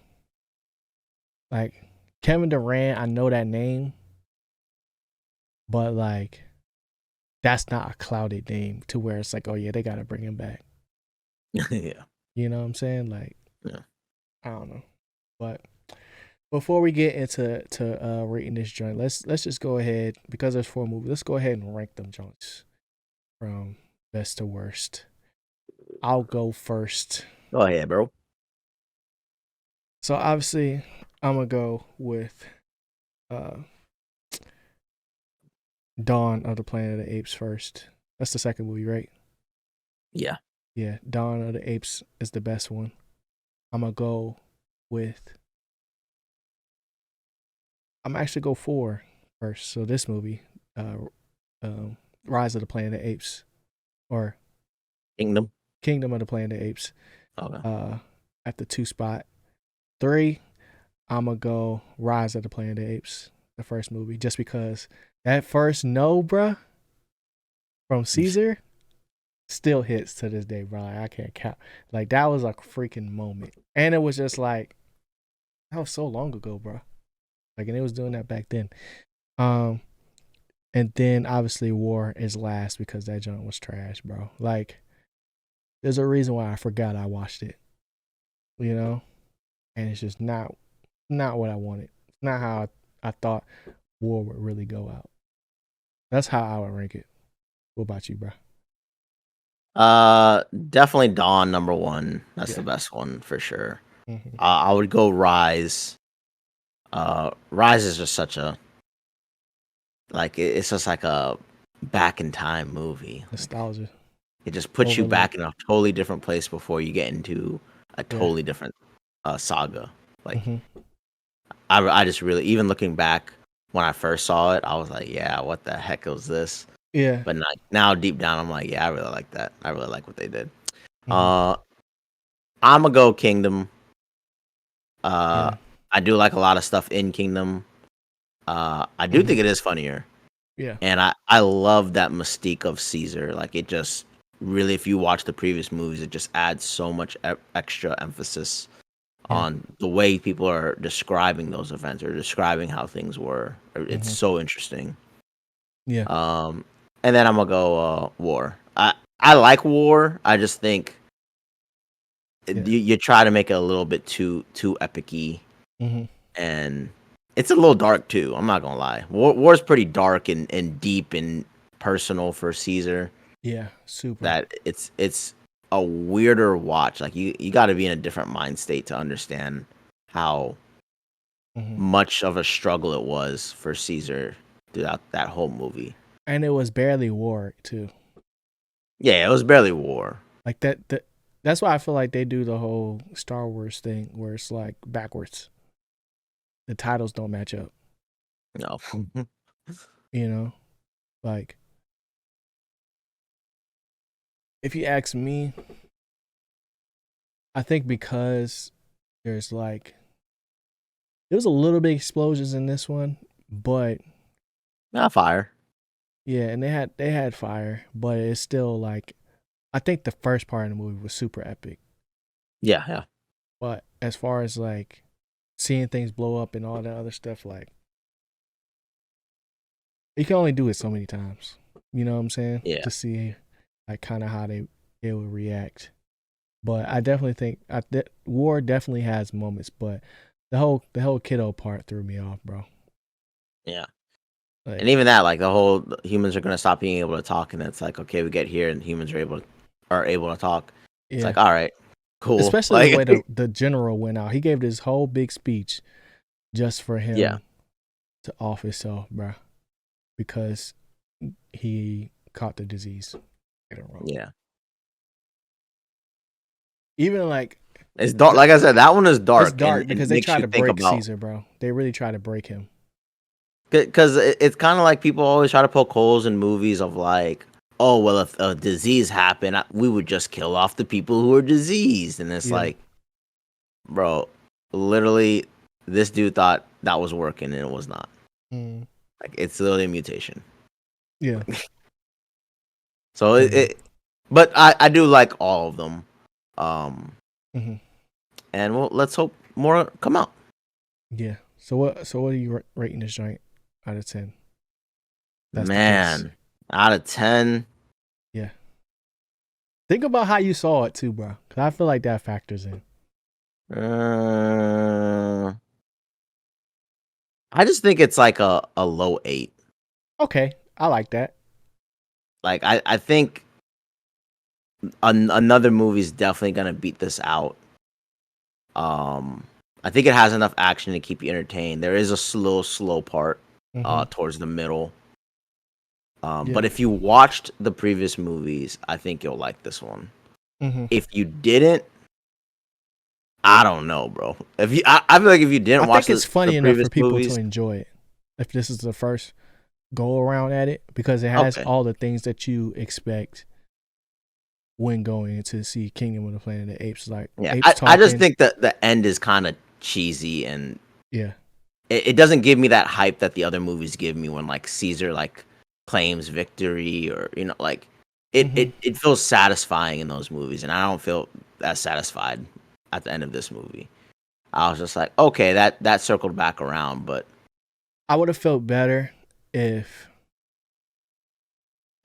Kevin Durant. I know that name, but like that's not a clouded name to where it's like, oh yeah, they gotta bring him back. Yeah, You know what I'm saying? Like yeah. I don't know, but before we get into rating this joint, let's just go ahead because there's four movies. Let's go ahead and rank them joints from best to worst. I'll go first. Go ahead, bro. So obviously, I'm gonna go with uh, Dawn of the Planet of the Apes first. That's the second movie, right? Yeah, Yeah, Dawn of the Apes is the best one. I'm gonna go with. I'm actually go four first. So this movie, uh, Rise of the Planet of the Apes, or Kingdom. Kingdom of the Planet of the Apes, Okay. uh, at the two spot. Three, I'm gonna go Rise of the Planet of the Apes, the first movie, just because that first no, bruh, from Caesar still hits to this day, bro. Like, I can't count. Like that was a freaking moment, and it was just like that was so long ago, bro. Like, and it was doing that back then. Um, and then obviously War is last because that joint was trash, bro. Like, there's a reason why I forgot I watched it, you know, and it's just not what I wanted. Not how I thought War would really go out. That's how I would rank it. What about you, bro? Definitely Dawn number one. That's the Yeah. best one for sure. Mm-hmm. I would go Rise. Rise is just such a it's just like a back in time movie. Like Nostalgia it just puts you overload. back in a totally different place before you get into a Yeah. totally different saga. Like Mm-hmm. I just really, even looking back when I first saw it, I was like, yeah, what the heck was this? Yeah. But now deep down, I'm like, yeah, I really like that. I really like what they did. Mm-hmm. I'm gonna go Kingdom. Uh, Yeah. I do like a lot of stuff in Kingdom. I do Mm-hmm. think it is funnier, Yeah. and I love that mystique of Caesar. Like it just really, if you watch the previous movies, it just adds so much extra emphasis Yeah. on the way people are describing those events or describing how things were. It's Mm-hmm. so interesting. Yeah. Um, and then I'm gonna go War. I like War. I just think Yeah. you try to make it a little bit too epic-y, Mm-hmm. and it's a little dark too. I'm not gonna lie. War's pretty dark and deep and personal for Caesar. Yeah. Super. That it's a weirder watch. Like you got to be in a different mind state to understand how Mm-hmm. much of a struggle it was for Caesar throughout that whole movie. And it was barely war too. Yeah, it was barely war. Like that. That's why I feel like they do the whole Star Wars thing where it's like backwards. The titles don't match up. No. You know, like if you ask me, I think because there's like there was a little bit explosions in this one, but Not fire. yeah, and they had fire, but it's still like I think the first part of the movie was super epic. Yeah, yeah. But as far as like seeing things blow up and all that other stuff, like you can only do it so many times. You know what I'm saying? Yeah. To see like kind of how they would react. But I definitely think War definitely has moments, but the whole kiddo part threw me off, bro. Yeah. And Like even that, like the whole humans are gonna stop being able to talk, and it's like, okay, we get here, and humans are able to talk. It's yeah, like, all right, cool. especially the Like, way the general went out. He gave this whole big speech just for yeah, him to off himself, bro, because he caught the disease. Get it wrong. yeah. Even like It's dark. Like I said, that one is it's dark, and dark it because they makes try you to think break about Caesar, bro. They really try to break him. because it's kind of like people always try to poke holes in movies of like, oh well, if a disease happened, we would just kill off the people who are diseased, and it's Yeah. like, bro, literally, this dude thought that was working, and it was not. Mm. Like it's literally a mutation. Yeah. So Yeah. but I do like all of them. Um, Hmm. and well, let's hope more come out. Yeah. So what are you rating this joint out of 10? That's the case. Man, out of 10, Yeah. Think about how you saw it too, bro. Cause I feel like that factors in. uh, I just think it's like a low 8. Okay, I like that. Like I think another movie's definitely gonna beat this out. Um, I think it has enough action to keep you entertained. There is a slow part Hmm. towards the middle. Yeah. But if you watched the previous movies, I think you'll like this one. Hmm. If you didn't, I don't know, bro. I feel like if you I didn't watch think it's the funny enough previous for people to movies, enjoy it. If this is the first go around at it, because it has okay, all the things that you expect when going to see Kingdom of the Planet of the Apes, like yeah. apes I just talking. think that the end is kind of cheesy, and Yeah. it doesn't give me that hype that the other movies give me when like Caesar like claims victory, or like it Hmm. it it feels satisfying in those movies, and I don't feel as satisfied at the end of this movie. I was just like, okay, that circled back around, but I would have felt better if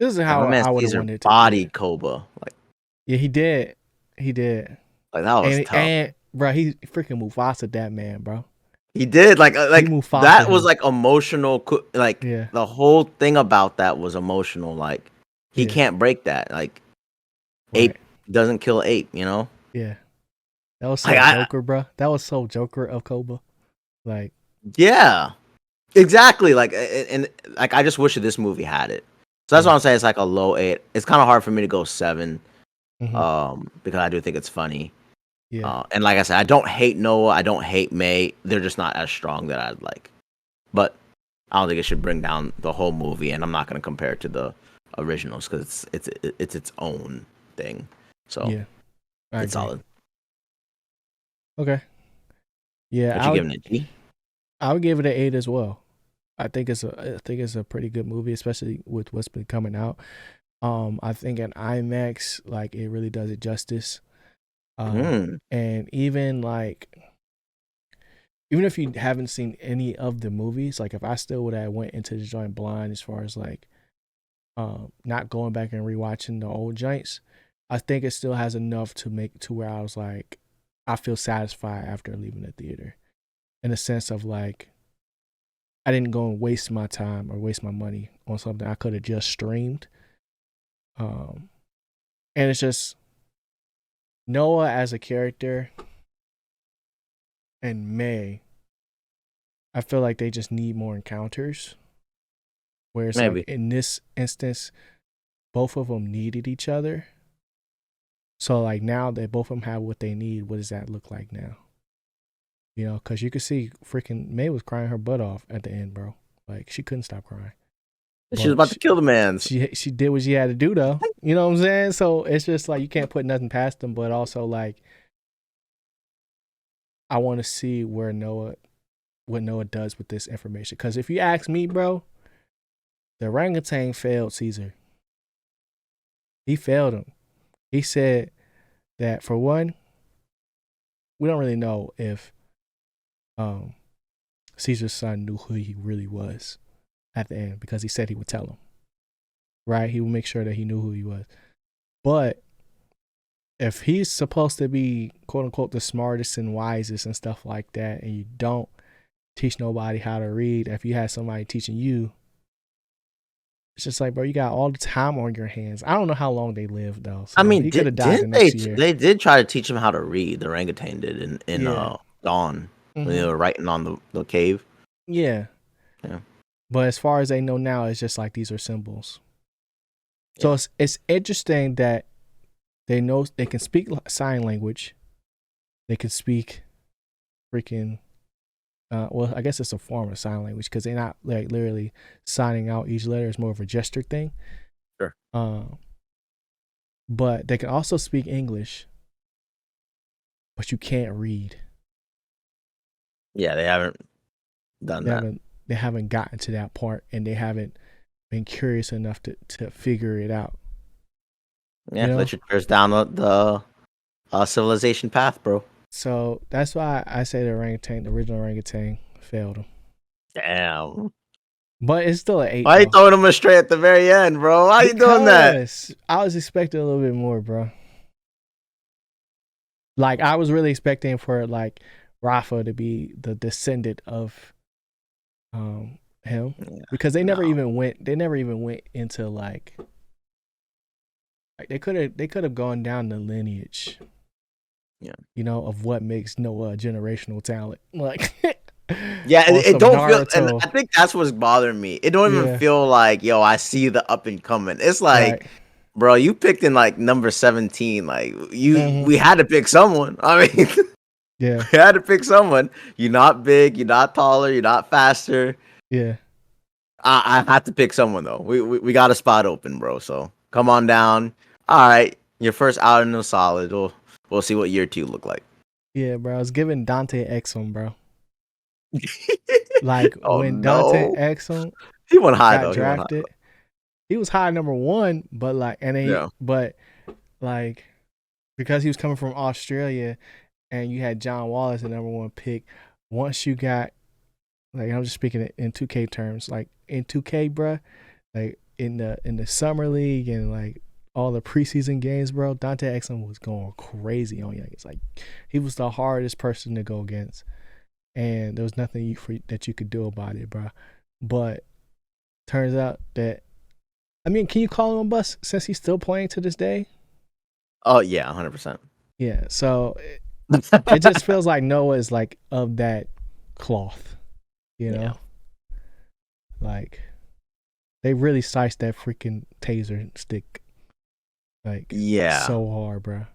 this is like my how man I would have Caesar wanted it to. Yeah. bodied Koba, Yeah, he did. He did. like that was tough. And bro, he freaking Mufasa that man, bro. He did He like Mufasa that was him. like emotional. Like Yeah. the whole thing about that was emotional. Like he Yeah. can't break that. Like Right. ape doesn't kill ape. You know. Yeah. That was so Like Joker, bro. That was so Joker of Koba. Like, yeah, exactly. Like and like I just wish that this movie had it. So that's yeah. why I'm saying it's like a low 8. It's kind of hard for me to go 7, Hmm. because I do think it's funny. Yeah. And like I said, I don't hate Noah. I don't hate May. They're just not as strong that I'd like. But I don't think it should bring down the whole movie. And I'm not going to compare it to the originals because it's its own thing. So Yeah. I it's agree. solid. Okay. Yeah, What you giving it, G? I would give it an 8 as well. I think it's a pretty good movie, especially with what's been coming out. I think in IMAX, like it really does it justice. Mm. And even if you haven't seen any of the movies, like if I still would have went into the joint blind as far as like not going back and rewatching the old joints, I think it still has enough to make to where I was like, I feel satisfied after leaving the theater, in a sense of like I didn't go and waste my time or waste my money on something I could have just streamed. Um, and it's just Noah as a character and May. I feel like they just need more encounters. Where it's like Maybe. in this instance, both of them needed each other. So like now that both of them have what they need, what does that look like now? You know, because you could see freaking May was crying her butt off at the end, bro. Like she couldn't stop crying. She was But about to kill the man's. she did what she had to do though. You know what I'm saying? So it's just like you can't put nothing past them, but also like I want to see what Noah does with this information. Because if you ask me, bro, the orangutan failed Caesar. He failed him. He said that for one, we don't really know if Caesar's son knew who he really was at the end because he said he would tell him. Right? He would make sure that he knew who he was. But if he's supposed to be quote unquote the smartest and wisest and stuff like that, and you don't teach nobody how to read, if you had somebody teaching you, it's just like, bro, you got all the time on your hands. I don't know how long they lived though. So I mean, he could have died the didn't next year. they did try to teach him how to read? The orangutan did in Yeah. Dawn when they Mm-hmm. were writing on the cave. Yeah. Yeah. But as far as they know now, it's just like these are symbols. So Yeah. it's interesting that they know they can speak sign language. They can speak freaking well, I guess it's a form of sign language because they're not like literally signing out each letter. It's more of a gesture thing. Sure. But they can also speak English, but you can't read. Yeah, they haven't done They that. haven't gotten to that part, and they haven't been curious enough to figure it out. Yeah, You know? literature's down the civilization path, bro. So that's why I say the original orangutan, failed him. Damn. But it's still an 8 Why you though. throwing him astray at the very end, bro? Why you doing that? Because I was expecting a little bit more, bro. Like I was really expecting for like Rafa to be the descendant of him. Yeah, Because they never no. even went into like they could have gone down the lineage. Yeah. You know, of what makes Noah a generational talent. Like Yeah, on it some don't feel, and Naruto. I think that's what's bothering me. It don't even Yeah. feel like, yo, I see the up and coming. It's like, Right. bro, you picked in like number 17. Like Mm-hmm. we had to pick someone. I mean, Yeah. we had to pick someone. You're not big, you're not taller, you're not faster. Yeah. I had to pick someone though. We got a spot open, bro. So come on down. All right, your first outing was solid. We'll see what year 2 look like. Yeah, bro. I was giving Dante Exum, bro. Like Oh when Dante no, Exum he went high got though. He went high. drafted, he was high number 1, but like Yeah. like because he was coming from Australia and you had John Wallace the number 1 pick, once you got like I'm just speaking in 2K terms, like in 2K, bro, like in the summer league and like all the preseason games, bro, Dante Exum was going crazy on Youngins. Like he was the hardest person to go against, and there was nothing that you could do about it, bro. But turns out that I mean, can you call him a bust since he's still playing to this day? Oh yeah, 100%. Yeah. So It just feels like Noah is like of that cloth, you Yeah. know? Like they really sliced that freaking taser stick like Yeah. so hard, bro.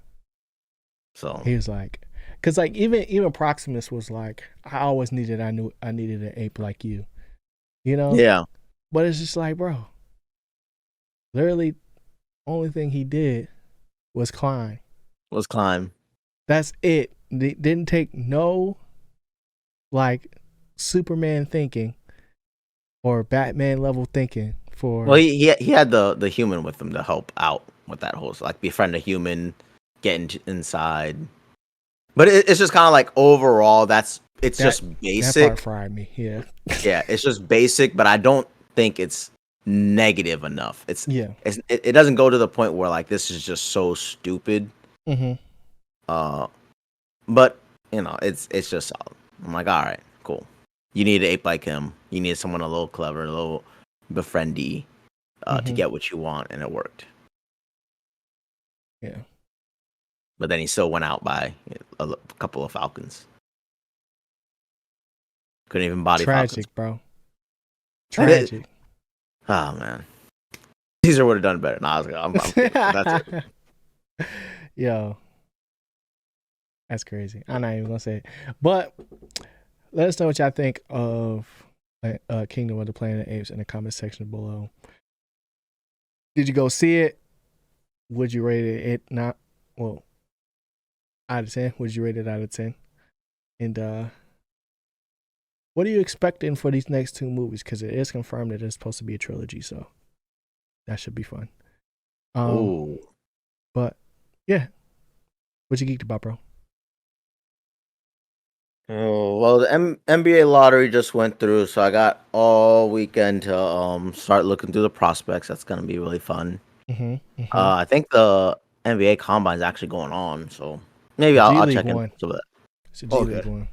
So He was like, cause like even Proximus was like, I knew I needed an ape like you, you know. yeah, But it's just like, bro, literally, only thing he did was climb. let's climb. That's it. Didn't take no like Superman thinking or Batman level thinking Well, for. he had the human with him to help out with that whole like befriend a human, inside. But it's just kind of like overall, it's That just that part basic. fried me. Yeah. Yeah, it's just basic, but I don't think it's negative enough. Yeah. It doesn't go to the point where like this is just so stupid. Mm-hmm. Uh, but it's just solid. I'm like, all right, cool. You need an ape like him. You need someone a little clever, a little befriendy, to Mm-hmm. get what you want, and it worked. Yeah. But then he still went out by a couple of falcons. Couldn't even body falcons. Tragic, bro. Tragic. Oh man, Caesar would have done better. Nah, I'm kidding. That's it. Yo, that's crazy. I'm not even gonna say it. But let us know what y'all think of Kingdom of the Planet of the Apes in the comment section below. Did you go see it? Would you rate it not well out of 10? Would you rate it out of 10? And what are you expecting for these next two movies? Because it is confirmed that it's supposed to be a trilogy, so that should be fun. Oh, But yeah, what you geeked about, bro? oh well, the NBA lottery just went through, so I got all weekend to start looking through the prospects. That's gonna be really fun. Mm-hmm. Mm-hmm. I think the NBA combine is actually going on, so maybe The G I'll League check in one. some of that. It's the G Okay. League one.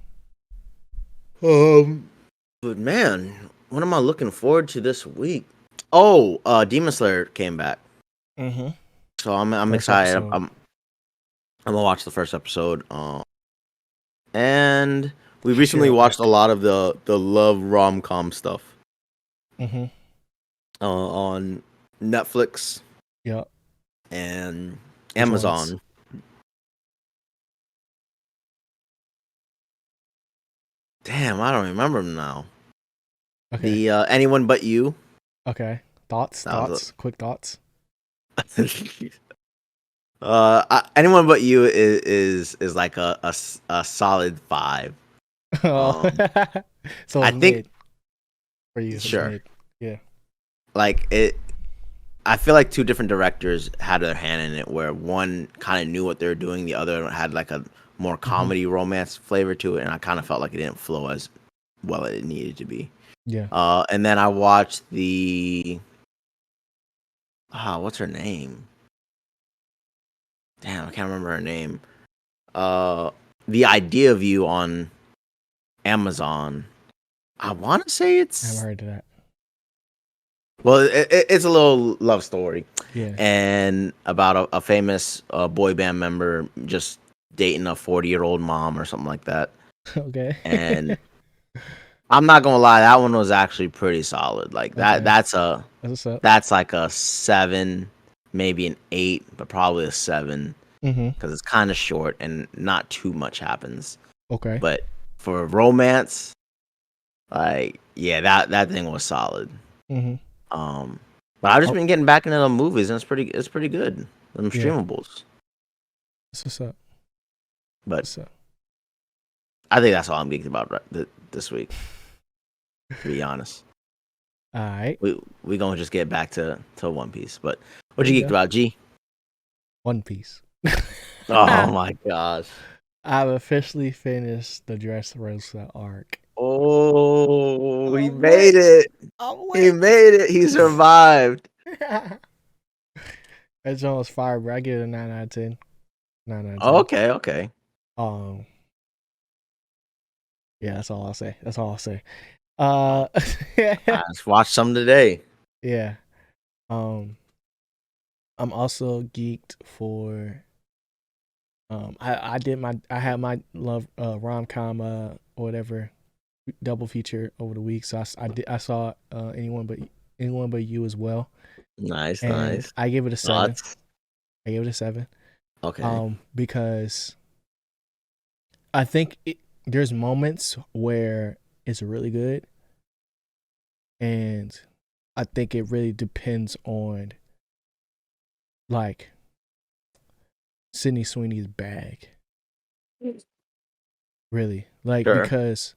But man, what am I looking forward to this week? Oh, Demon Slayer came back, Mm-hmm. so I'm First excited. episode. I'm gonna watch the first episode. And we recently Hero watched a arc. lot of the love rom com stuff Mm-hmm. on Netflix Yep. and Which ones? Amazon. Damn, I don't remember them now. Okay. The Anyone But You. Okay. Thoughts? That was Thoughts? Quick thoughts? a. Anyone But You is like a solid 5. Oh. Um, So I it's think mid for you. It's sure. mid. Yeah. Like it, I feel like two different directors had their hand in it, where one kind of knew what they were doing, the other had like a more Mm-hmm. comedy romance flavor to it, and I kind of felt like it didn't flow as well as it needed to be. Yeah. And then I watched the what's her name? Damn, I can't remember her name. Uh, the Idea of You on Amazon. I want to say I haven't it's heard of that. well, it's a little love story, Yeah. and about a famous boy band member just dating a 40-year-old mom or something like that. Okay. And I'm not gonna lie, that one was actually pretty solid. Like that, Okay. that's a That's what's up. that's like a 7, maybe an 8, but probably a 7 Mm-hmm. because it's kind of short and not too much happens. Okay. But for romance, like yeah, that thing was solid. Mm-hmm. Um, but I've just Oh, been getting back into the movies, and it's pretty good. Them yeah. streamables. That's what's up. But What's up? I think that's all I'm geeked about this week. To be honest, All right. we gonna just get back to One Piece. But what There you you geeked go. about, G? One Piece. Oh my gosh! I've officially finished the Dressrosa arc. Oh, he I'm made lit. it! I'm He lit. made it! He survived! That joint was fire, bro. I give it a 9 out of 10. 9 out of 10. Okay, okay. Um, yeah, that's all I'll say. That's all I'll say. I just watched some today. Yeah. Um, I'm also geeked for I had my love rom com or whatever double feature over the week. So I saw anyone but you as well, Nice, and nice. I gave it a 7. Thoughts? I gave it a 7. Okay. Because I think there's moments where it's really good, and I think it really depends on like Sydney Sweeney's bag, really, like Sure. because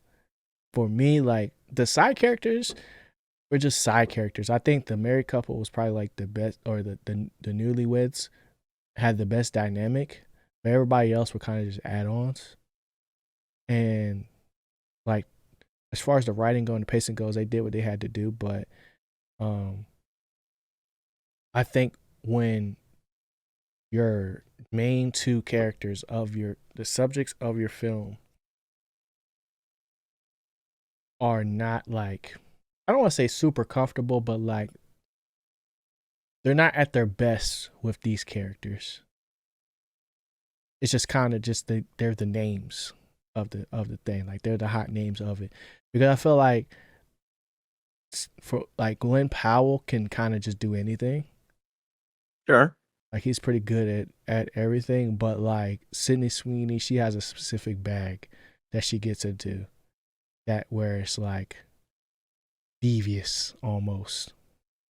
for me, like the side characters were just side characters. I think the married couple was probably like the best, or the newlyweds had the best dynamic, but everybody else were kind of just add-ons. And like as far as the writing go and the pacing goes, they did what they had to do. But um, I think when your main two characters of the subjects of your film are not like, I don't want to say super comfortable, but like they're not at their best with these characters. It's just kind of just they're the names of the thing. Like they're the hot names of it. Because I feel like for like Glenn Powell can kind of just do anything. Sure. Like he's pretty good at everything, but like Sydney Sweeney, she has a specific bag that she gets into, that where it's like devious almost,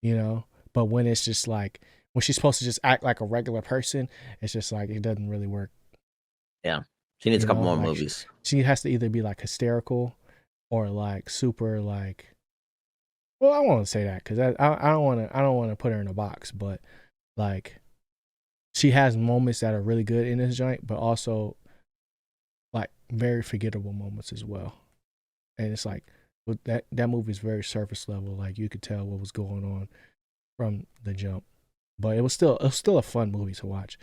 you know? But when it's just like when she's supposed to just act like a regular person, it's just like it doesn't really work. Yeah. She needs You a couple know, more like movies. she has to either be like hysterical or like super like, well, I won't say that because I don't want to put her in a box, but like she has moments that are really good in this joint, but also like very forgettable moments as well. And it's like that movie is very surface level. Like you could tell what was going on from the jump, but it was still a fun movie to watch.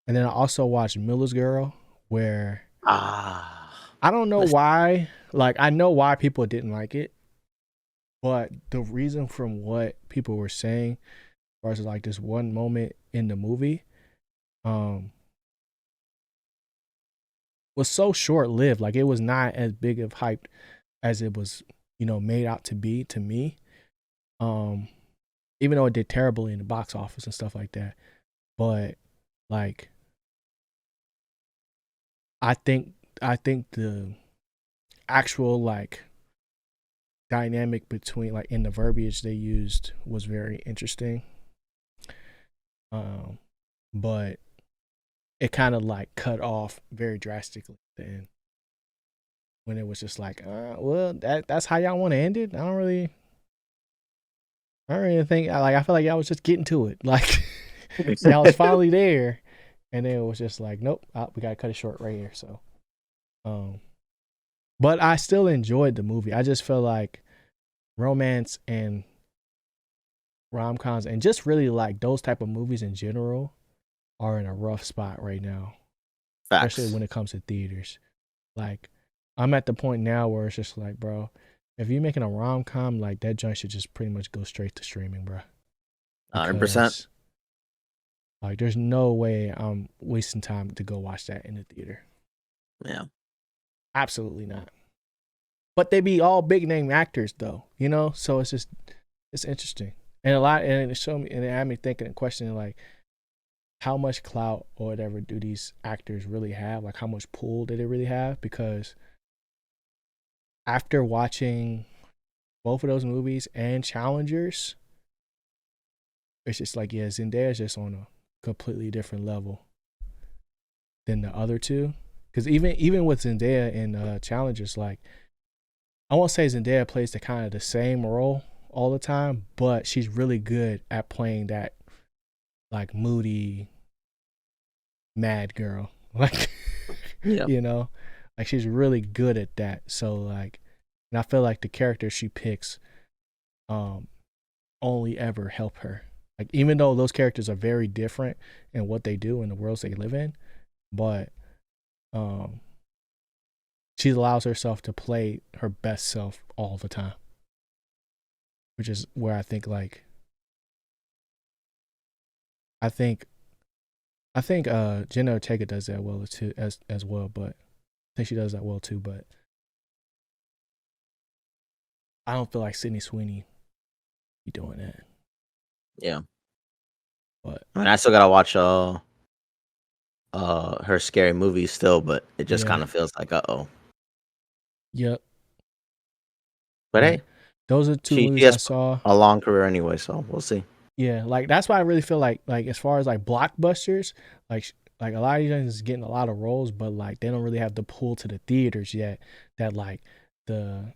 And then I also watched Miller's Girl, where Ah. I don't know Listen. why. Like I know why people didn't like it, but the reason from what people were saying, versus like this one moment in the movie, um, was so short lived. Like it was not as big of hype as it was, made out to be to me. Um, Even though it did terribly in the box office and stuff like that. But like I think the actual like dynamic between like in the verbiage they used was very interesting. Um, but it kind of like cut off very drastically at the end, when it was just like, well, that's how y'all want to end it. I don't really think like I feel like y'all was just getting to it. Like y'all was finally there, and then it was just like, nope, we gotta cut it short right here. So, um, but I still enjoyed the movie. I just feel like romance and rom coms and just really like those type of movies in general are in a rough spot right now, especially Facts. when it comes to theaters. Like, I'm at the point now where it's just like, bro, if you're making a rom com, like that joint should just pretty much go straight to streaming, bro. 100%. Because like, there's no way I'm wasting time to go watch that in the theater. Yeah. Absolutely not. But they be all big name actors though, So it's interesting, and and it showed me, and it had me thinking and questioning like, how much clout or whatever do these actors really have? Like, how much pull do they really have? Because after watching both of those movies and Challengers, it's just like, yeah, Zendaya's just on a completely different level than the other two. Because even with Zendaya in Challengers, like, I won't say Zendaya plays the kind of the same role all the time, but she's really good at playing that like moody mad girl. Like, Yeah. you know, like she's really good at that. So like, and I feel like the characters she picks um only ever help her. Like even though those characters are very different in what they do in the worlds they live in, but um she allows herself to play her best self all the time, which is where I think I think Jenna Ortega does that well too, as well, but I think she does that well too. But I don't feel like Sydney Sweeney be doing that. Yeah. But I mean, I still gotta watch her scary movies still, but it just yeah, kind of feels like oh. yep. But But hey, those are two she movies I has saw. a long career anyway, so we'll see. Yeah, like that's why I really feel like as far as like blockbusters, like a lot of these guys is getting a lot of roles, but like they don't really have the pull to the theaters yet. That like the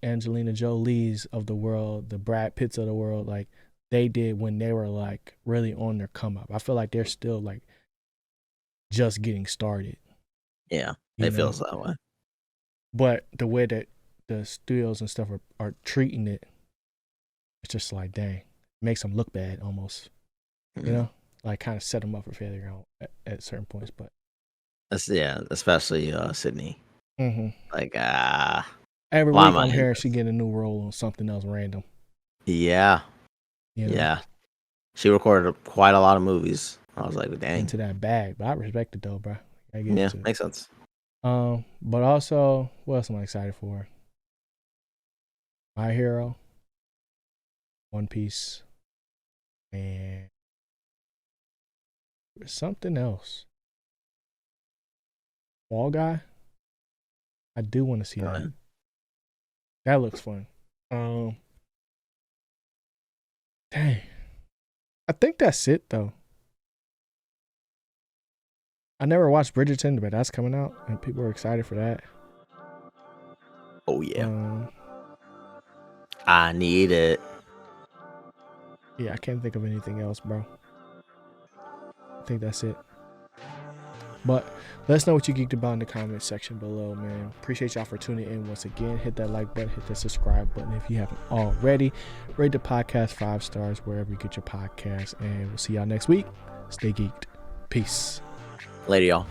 Angelina Jolie's of the world, the Brad Pitts of the world, like they did when they were like really on their come up. I feel like they're still like just getting started. Yeah, You it know, feels that way. but the way that the studios and stuff are treating it, it's just like dang, makes them look bad almost. You know, like kind of set them up for failure at certain points. But Especially Sydney. Like every why week am I I'm in hearing she this? get a new role on something else random. Yeah, You know, yeah. She recorded quite a lot of movies. I was like, dang. into that bag. But I respect it though, bro. I get Yeah, into it. makes sense. But also, what else am I excited for? My Hero, One Piece, and something else. Fall Guy. I do want to see that. Right. That looks fun. Dang. I think that's it though. I never watched Bridgerton, but that's coming out, and people are excited for that. Oh yeah. Um, I need it. yeah, I can't think of anything else, bro. I think that's it. But let us know what you geeked about in the comment section below, man. Appreciate y'all for tuning in once again. Hit that like button, hit that subscribe button if you haven't already. Rate the podcast 5 stars wherever you get your podcasts, and we'll see y'all next week. Stay geeked. Peace. Later, y'all.